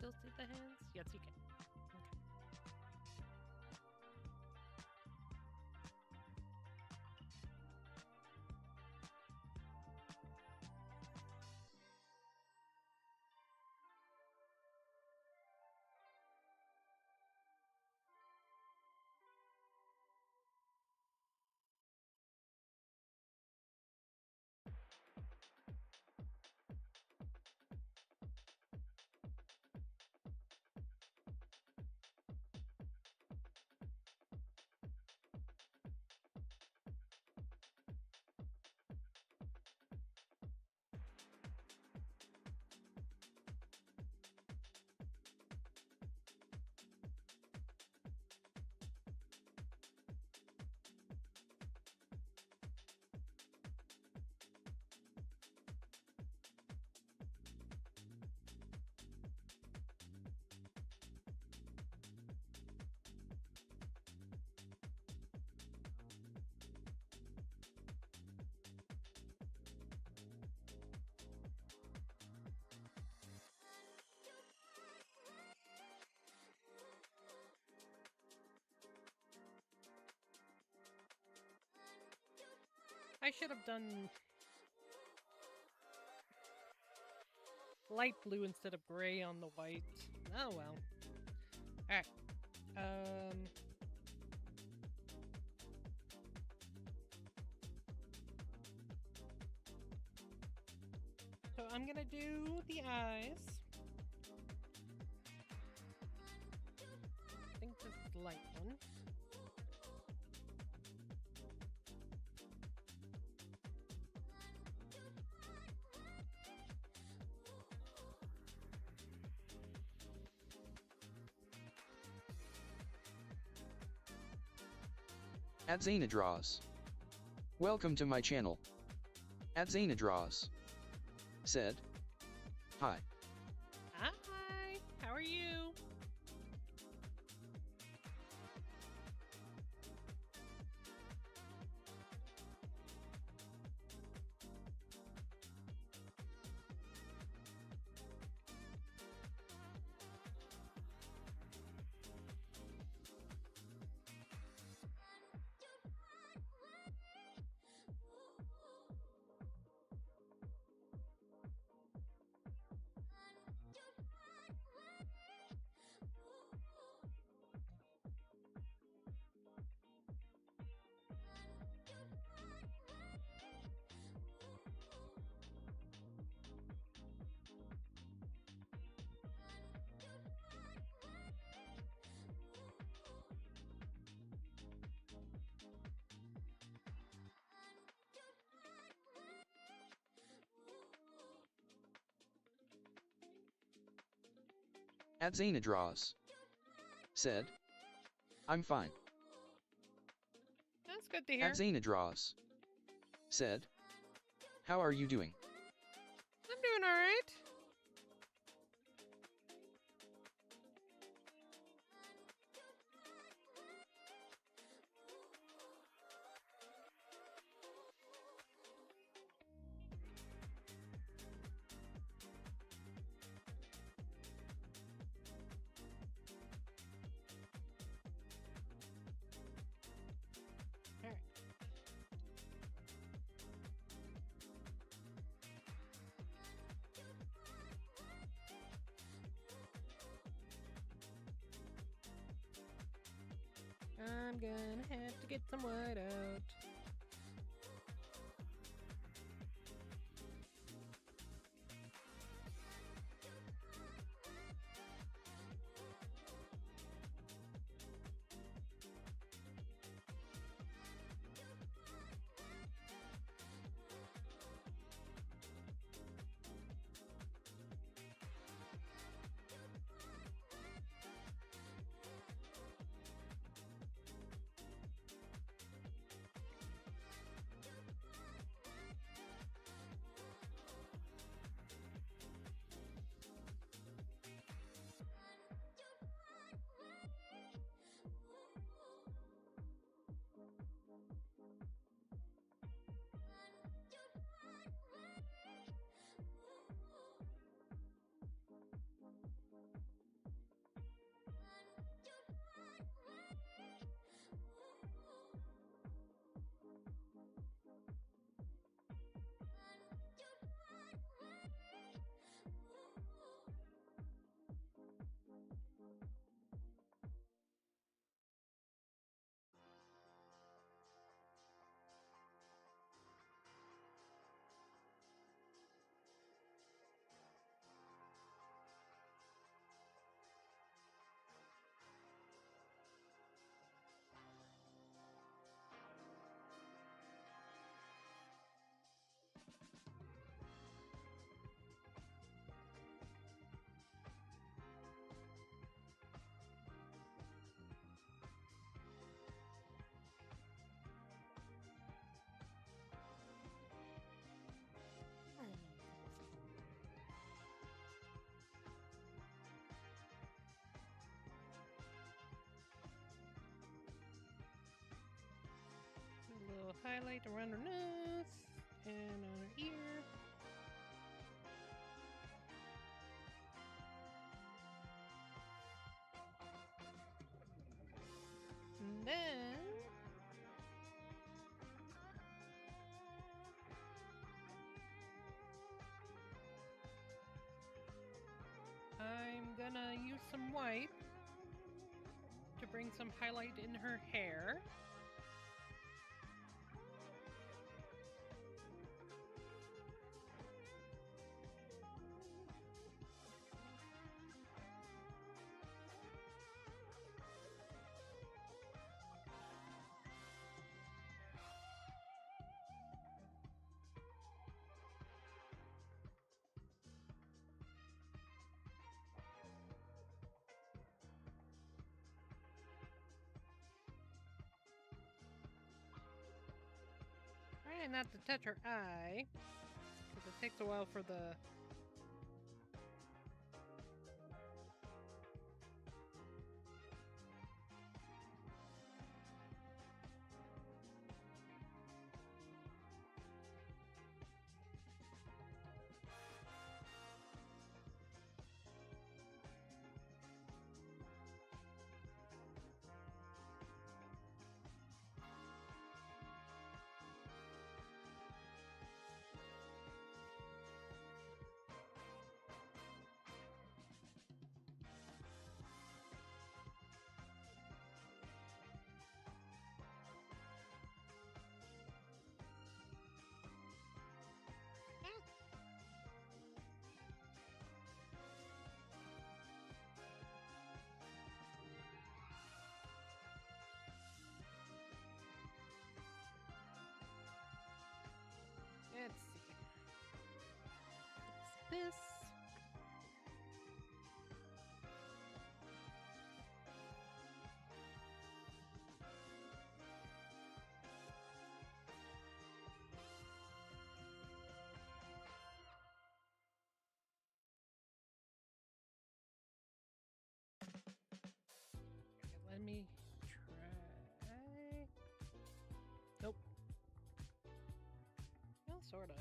Still see the hands? Yes, you can. I should have done light blue instead of gray on the white. Oh well. Alright. So I'm gonna do the eyes. I think this is the light one. Adzana Draws. Welcome to my channel. Adzana Draws. Said. Hi. Hi, how are you? Adzana Draws. Said. I'm fine. That's good to hear. Adzana Draws. Said. How are you doing? I'm doing alright. Alright. I'm gonna have to get some white out. A little highlight around her nose and on her ear. And then gonna use some white to bring some highlight in her hair. Trying not to touch her eye, because it takes a while for the... Let's see. It's this. Okay, let me try. Nope. Well, sort of.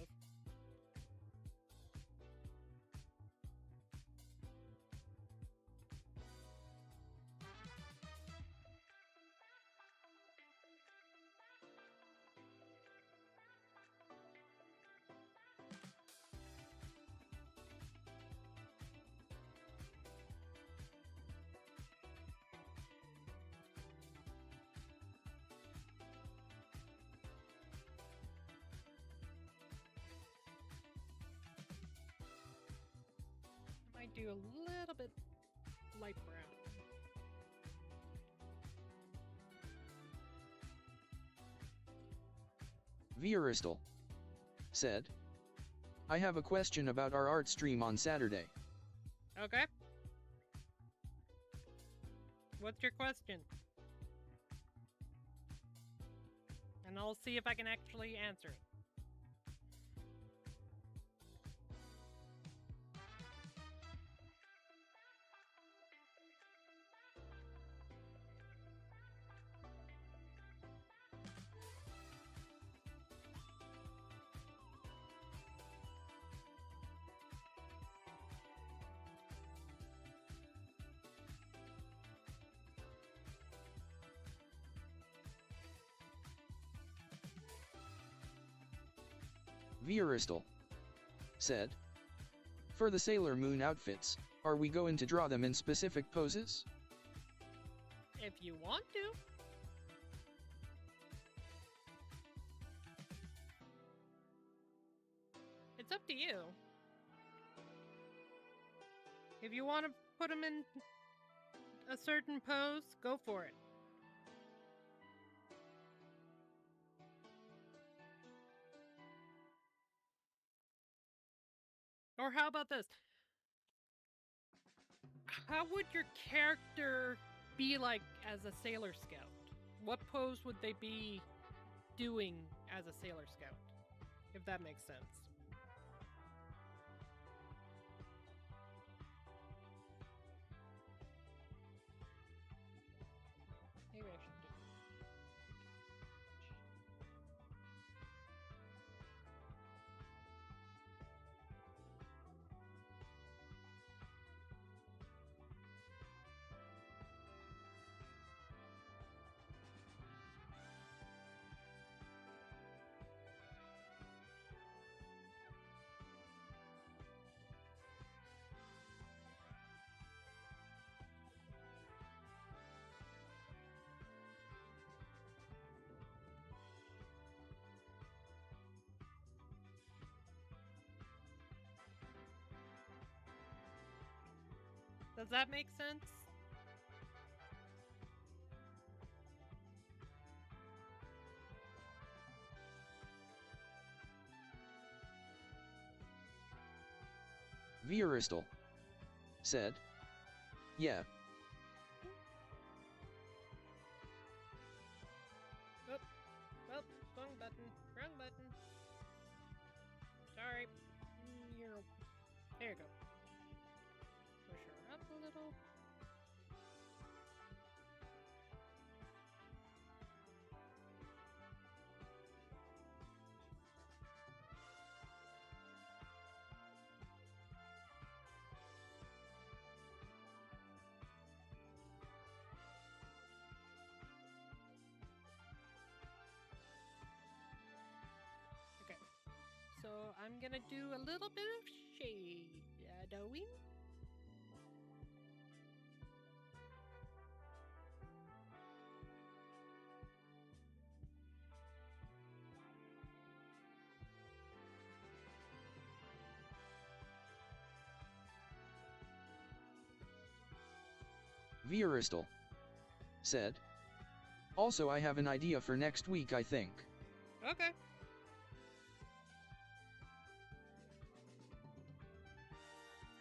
Might do a little bit light brown. Vieristal said, I have a question about our art stream on Saturday. Okay. What's your question? And I'll see if I can actually answer it. Vieristal said, for the Sailor Moon outfits, are we going to draw them in specific poses? If you want to. It's up to you. If you want to put them in a certain pose, go for it. Or how about this? How would your character be like as a Sailor Scout? What pose would they be doing as a Sailor Scout? If that makes sense. Maybe I should do it. Does that make sense? Vieristal said, yeah. Oh, well, wrong button. Wrong button. Sorry. There you go. Push her up a little. Okay. So I'm gonna do a little bit of shadowing. Vieristal said, also I have an idea for next week, I think. Okay.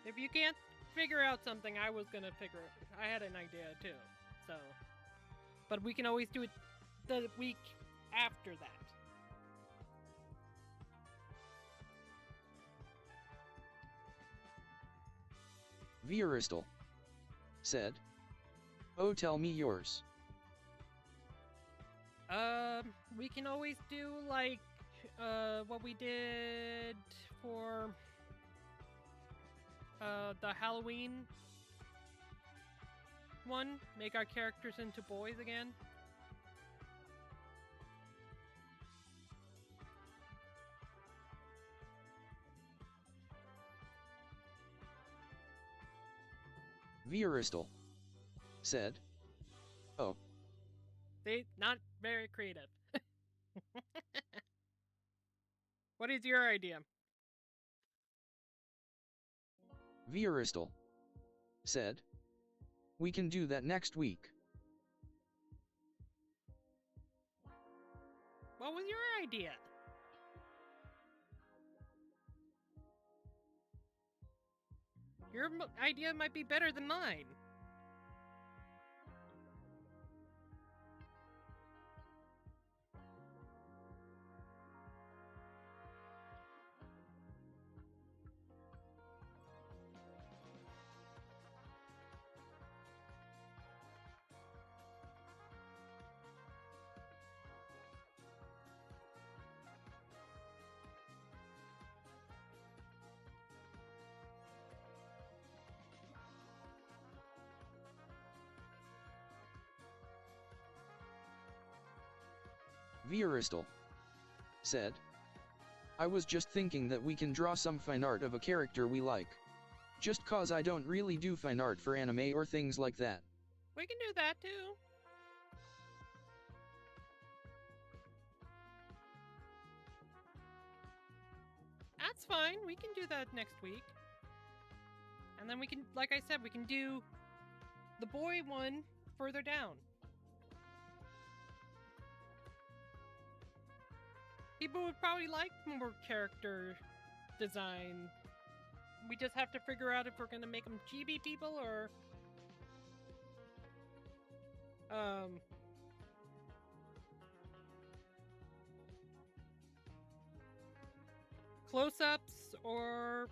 If you can't figure out something, I was gonna figure it. I had an idea too, so. But we can always do it the week after that. Vieristal said, oh, tell me yours. We can always do like, what we did for, the Halloween one. Make our characters into boys again. Vieristal said, oh. See, not very creative. What is your idea? Vieristal said, we can do that next week. What was your idea? Your idea might be better than mine. Vieristal said, I was just thinking that we can draw some fine art of a character we like. Just cause I don't really do fine art for anime or things like that. We can do that too. That's fine. We can do that next week. And then we can, like I said, we can do the boy one further down. People would probably like more character design. We just have to figure out if we're gonna make them chibi people or close-ups or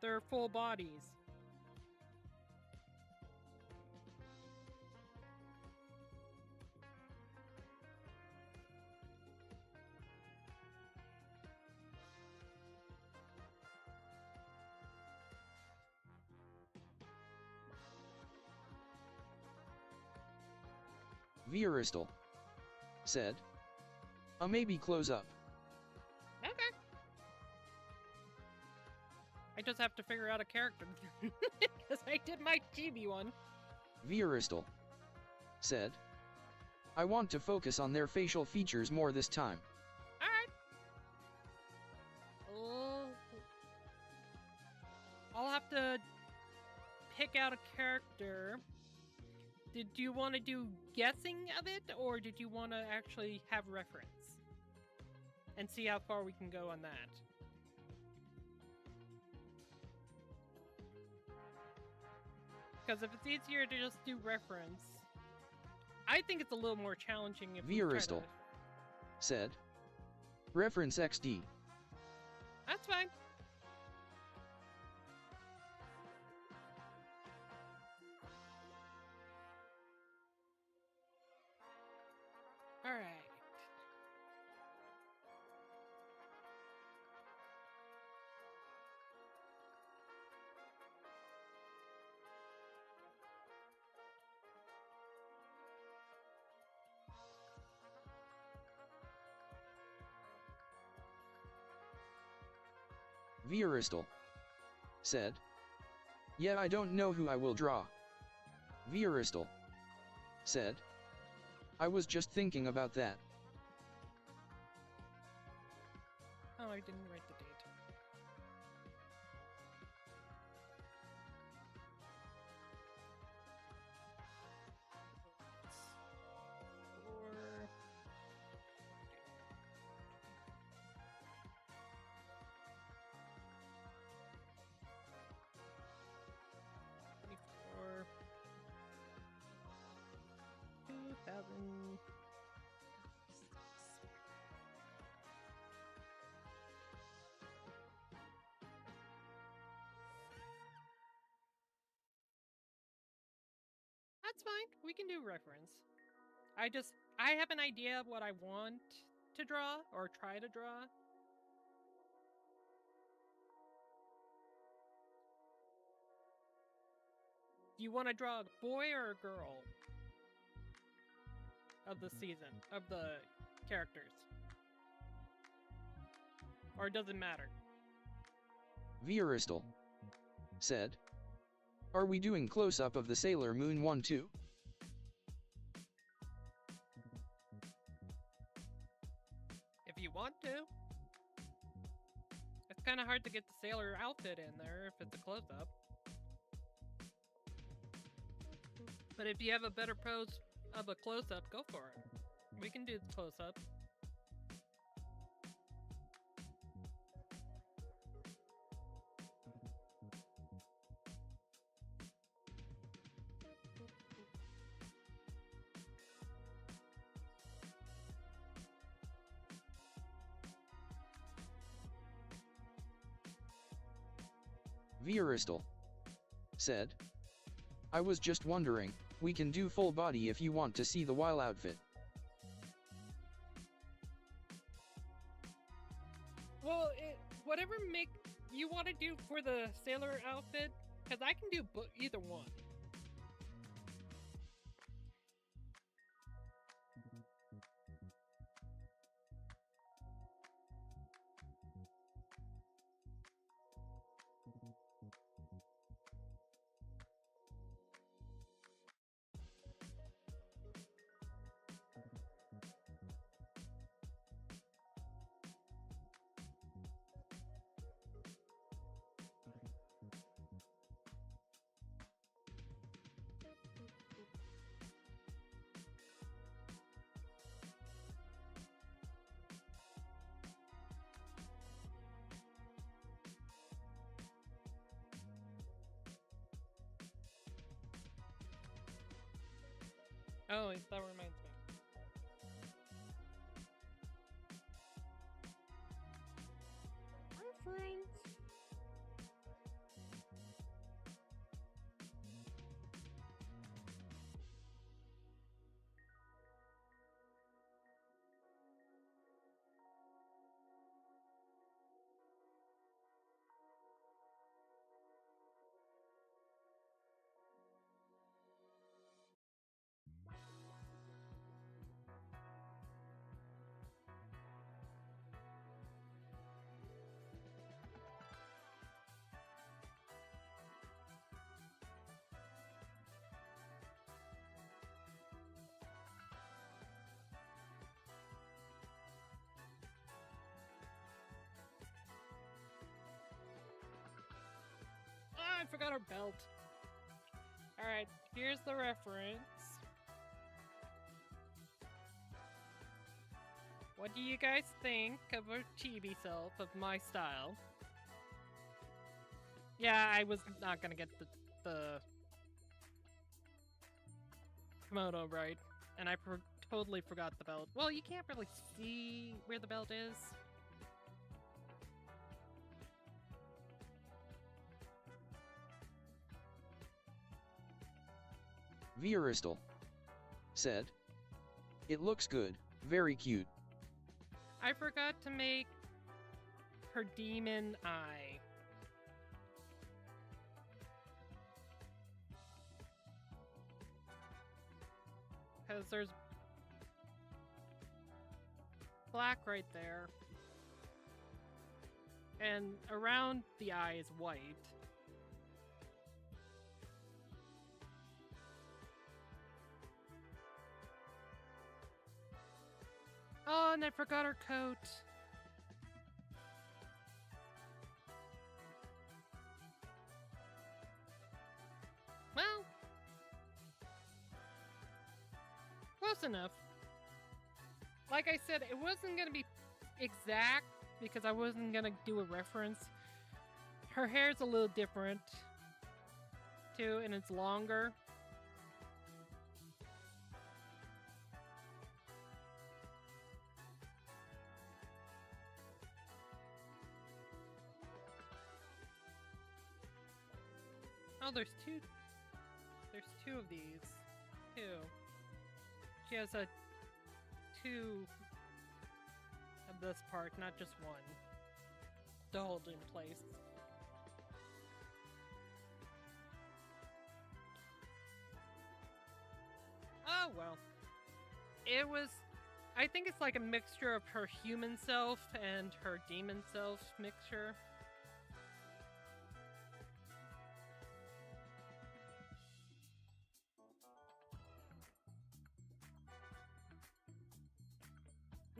their full bodies. Vieristal said, maybe close up. Okay. I just have to figure out a character because I did my chibi one. Vieristal said, I want to focus on their facial features more this time. Alright. I'll have to pick pick out a character, did you want to do guessing of it, or did you want to actually have reference? And see how far we can go on that. Because if it's easier to just do reference, I think it's a little more challenging if we try to... Viristal said. Reference XD. That's fine. Alright. Viristal said. Yeah, I don't know who I will draw. Viristal said. I was just thinking about that. Oh, I didn't write the date. Or... ...24... ...2000... That's fine. We can do reference. I have an idea of what I want to draw, or try to draw. Do you want to draw a boy or a girl? Of the season, of the characters. Or does it matter? Viristal said. Are we doing close-up of the Sailor Moon one too? If you want to. It's kind of hard to get the sailor outfit in there if it's a close-up. But if you have a better pose of a close-up, go for it. We can do the close-up. Viristal said. I was just wondering, we can do full body if you want to see the wild outfit. Well, whatever you want to do for the sailor outfit, because I can do either one. Oh, that reminds me. Reference. Ah, I forgot our belt. Alright, here's the reference. What do you guys think of a chibi self of my style? Yeah, I was not gonna get the kimono right, and I totally forgot the belt. Well, you can't really see where the belt is. Vieristal said, "It looks good, very cute." I forgot to make her demon eye. Because there's black right there. And around the eye is white. Oh, and I forgot her coat. Well, close enough. Like I said, it wasn't gonna be exact because I wasn't gonna do a reference. Her hair's a little different too, and it's longer. Oh, there's two. There's two of these. Two. She has a two of this part, not just one, to hold in place. Oh well. It was. I think it's like a mixture of her human self and her demon self mixture.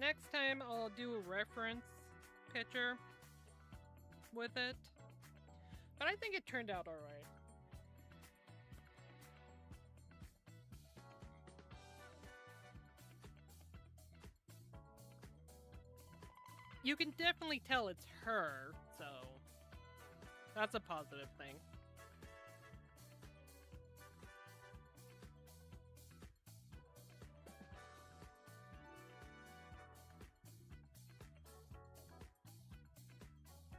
Next time I'll do a reference picture with it. But I think it turned out alright. You can definitely tell it's her, so that's a positive thing.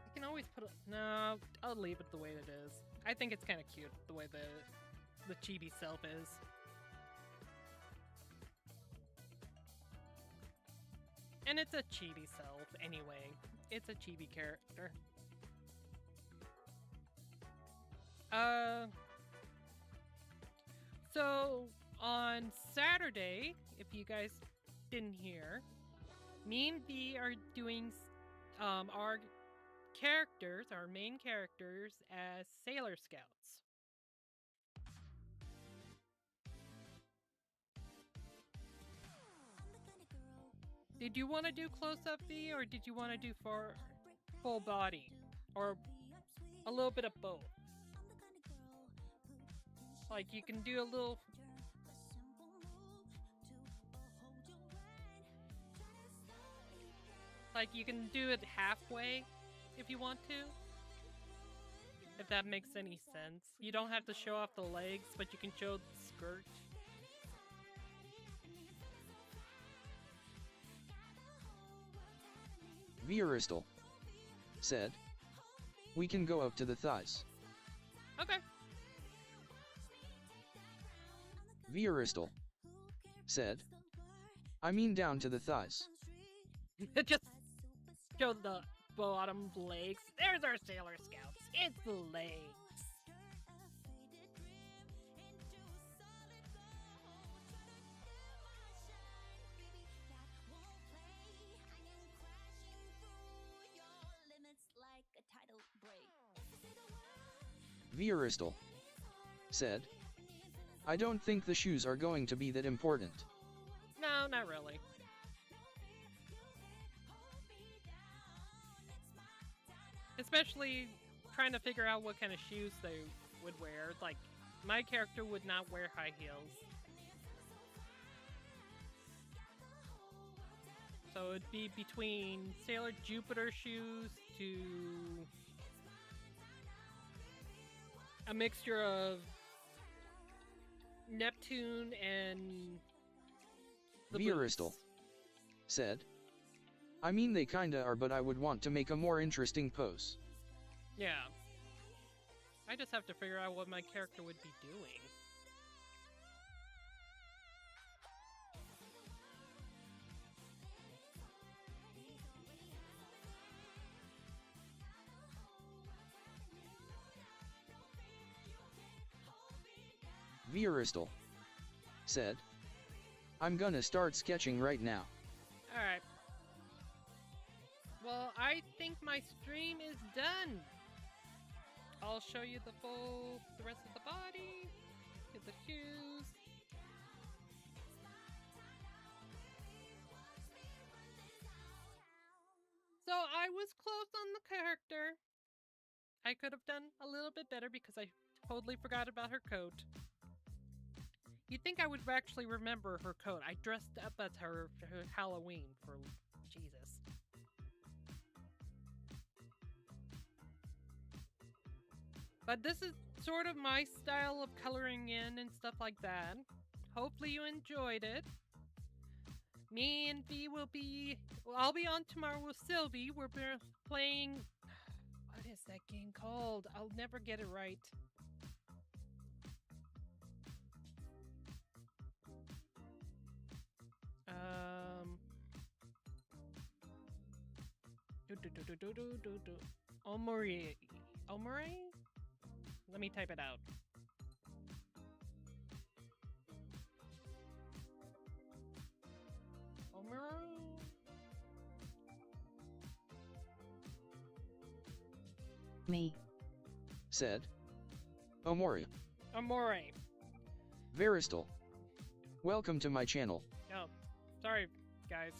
You can always put a... No, I'll leave it the way it is. I think it's kind of cute the way the chibi self is. And it's a chibi self anyway. It's a chibi character. So on Saturday, if you guys didn't hear, me and V are doing our characters, our main characters, as Sailor Scouts. Did you want to do close-up V, or did you want to do for full body? Or a little bit of both? Like, you can do a little... Like, you can do it halfway, if you want to. If that makes any sense. You don't have to show off the legs, but you can show the skirt. Vieristal said, "We can go up to the thighs." Okay. Vieristal said, "I mean down to the thighs." Just show the bottom legs. There's our Sailor Scouts. It's the legs. Vieristal said, "I don't think the shoes are going to be that important." No, not really. Especially trying to figure out what kind of shoes they would wear. Like, my character would not wear high heels. So it'd be between Sailor Jupiter shoes to a mixture of Neptune and the Viristal boots. said, I mean they kinda are, but I would want to make a more interesting pose. Yeah. I just have to figure out what my character would be doing. Viristal said, I'm gonna start sketching right now. Alright. Well, I think my stream is done. I'll show you the rest of the body, get the shoes. So I was close on the character. I could have done a little bit better because I totally forgot about her coat. You'd think I would actually remember her coat. I dressed up as her for Halloween for Jesus. But this is sort of my style of coloring in and stuff like that. Hopefully you enjoyed it. Me and V will be... Well, I'll be on tomorrow with Sylvie. We're playing... What is that game called? I'll never get it right. Omori. Omori? Let me type it out. Omori? Me. Said, Omori. Omori. Viristal. Welcome to my channel. Oh, sorry, guys.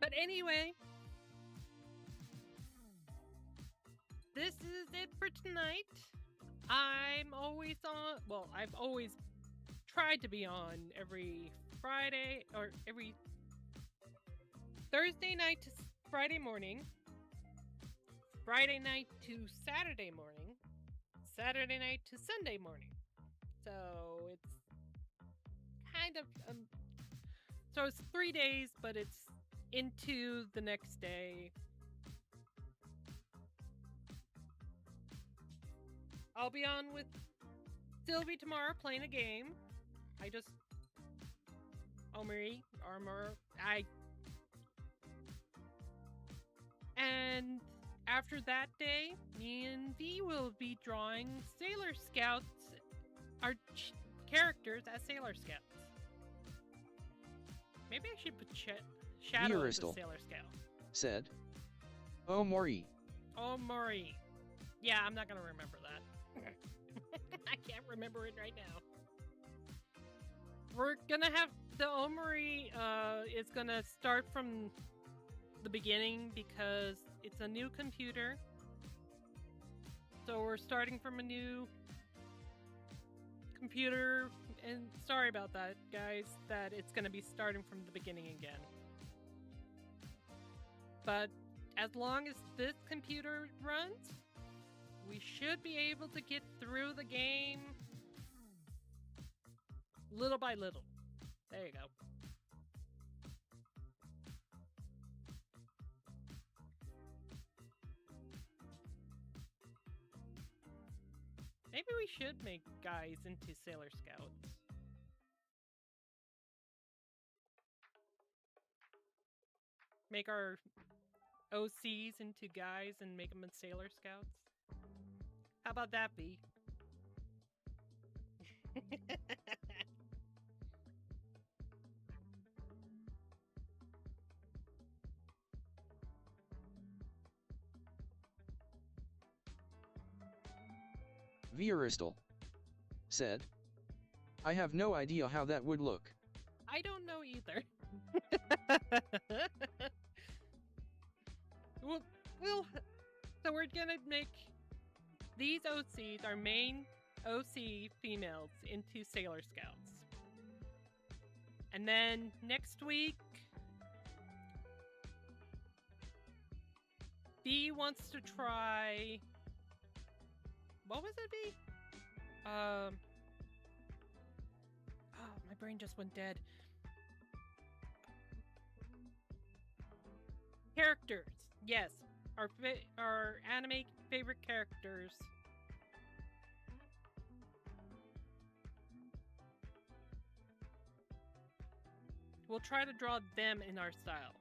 But anyway, this is it for tonight. I'm always on, well, I've always tried to be on every Friday, or every Thursday night to Friday morning, Friday night to Saturday morning, Saturday night to Sunday morning. So it's kind of, so it's 3 days, but it's into the next day. I'll be on with Sylvie tomorrow playing a game. I just... Armor... And after that day, me and V will be drawing Sailor Scouts, our characters as Sailor Scouts. Maybe I should put Shadow as a Viristal Sailor Scout. said, Omori. Omori. Yeah, I'm not gonna remember that. I can't remember it right now. We're gonna have the Omori is gonna start from the beginning because it's a new computer. So we're starting from a new computer, and sorry about that, guys, that it's gonna be starting from the beginning again. But as long as this computer runs, we should be able to get through the game little by little. There you go. Maybe we should make guys into Sailor Scouts. Make our OCs into guys and make them in Sailor Scouts. How about that, B? Viristal said, I have no idea how that would look. I don't know either. So we're gonna make these OCs are main OC females into Sailor Scouts. And then next week, B wants to try. What was it, B? Oh, my brain just went dead. Characters. Yes, our anime favorite characters. We'll try to draw them in our style.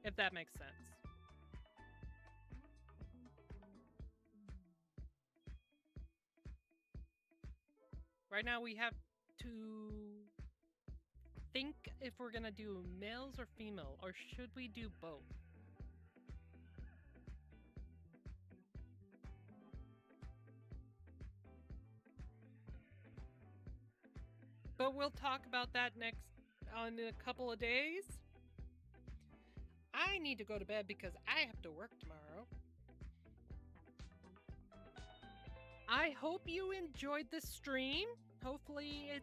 If that makes sense. Right now we have to think if we're gonna do males or female, or should we do both? But we'll talk about that next on a couple of days. I need to go to bed because I have to work tomorrow. I hope you enjoyed this stream. Hopefully it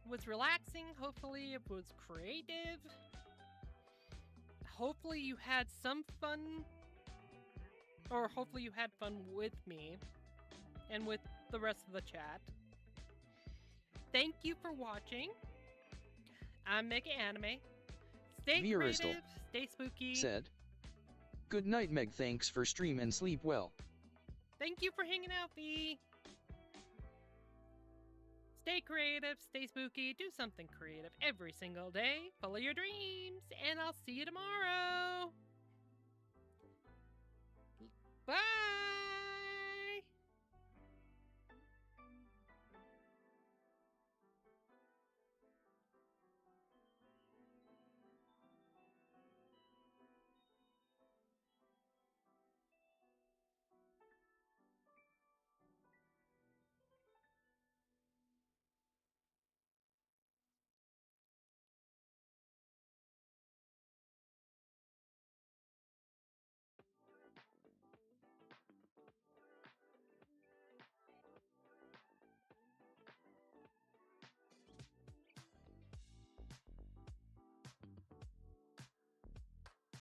was relaxing. Hopefully it was creative. Hopefully you had some fun. Or hopefully you had fun with me and with the rest of the chat. Thank you for watching. I'm Mega Anime. Stay creative, stay spooky. Said. Good night, Meg. Thanks for stream and sleep well. Thank you for hanging out, V. Stay creative, stay spooky, do something creative every single day. Follow your dreams, and I'll see you tomorrow.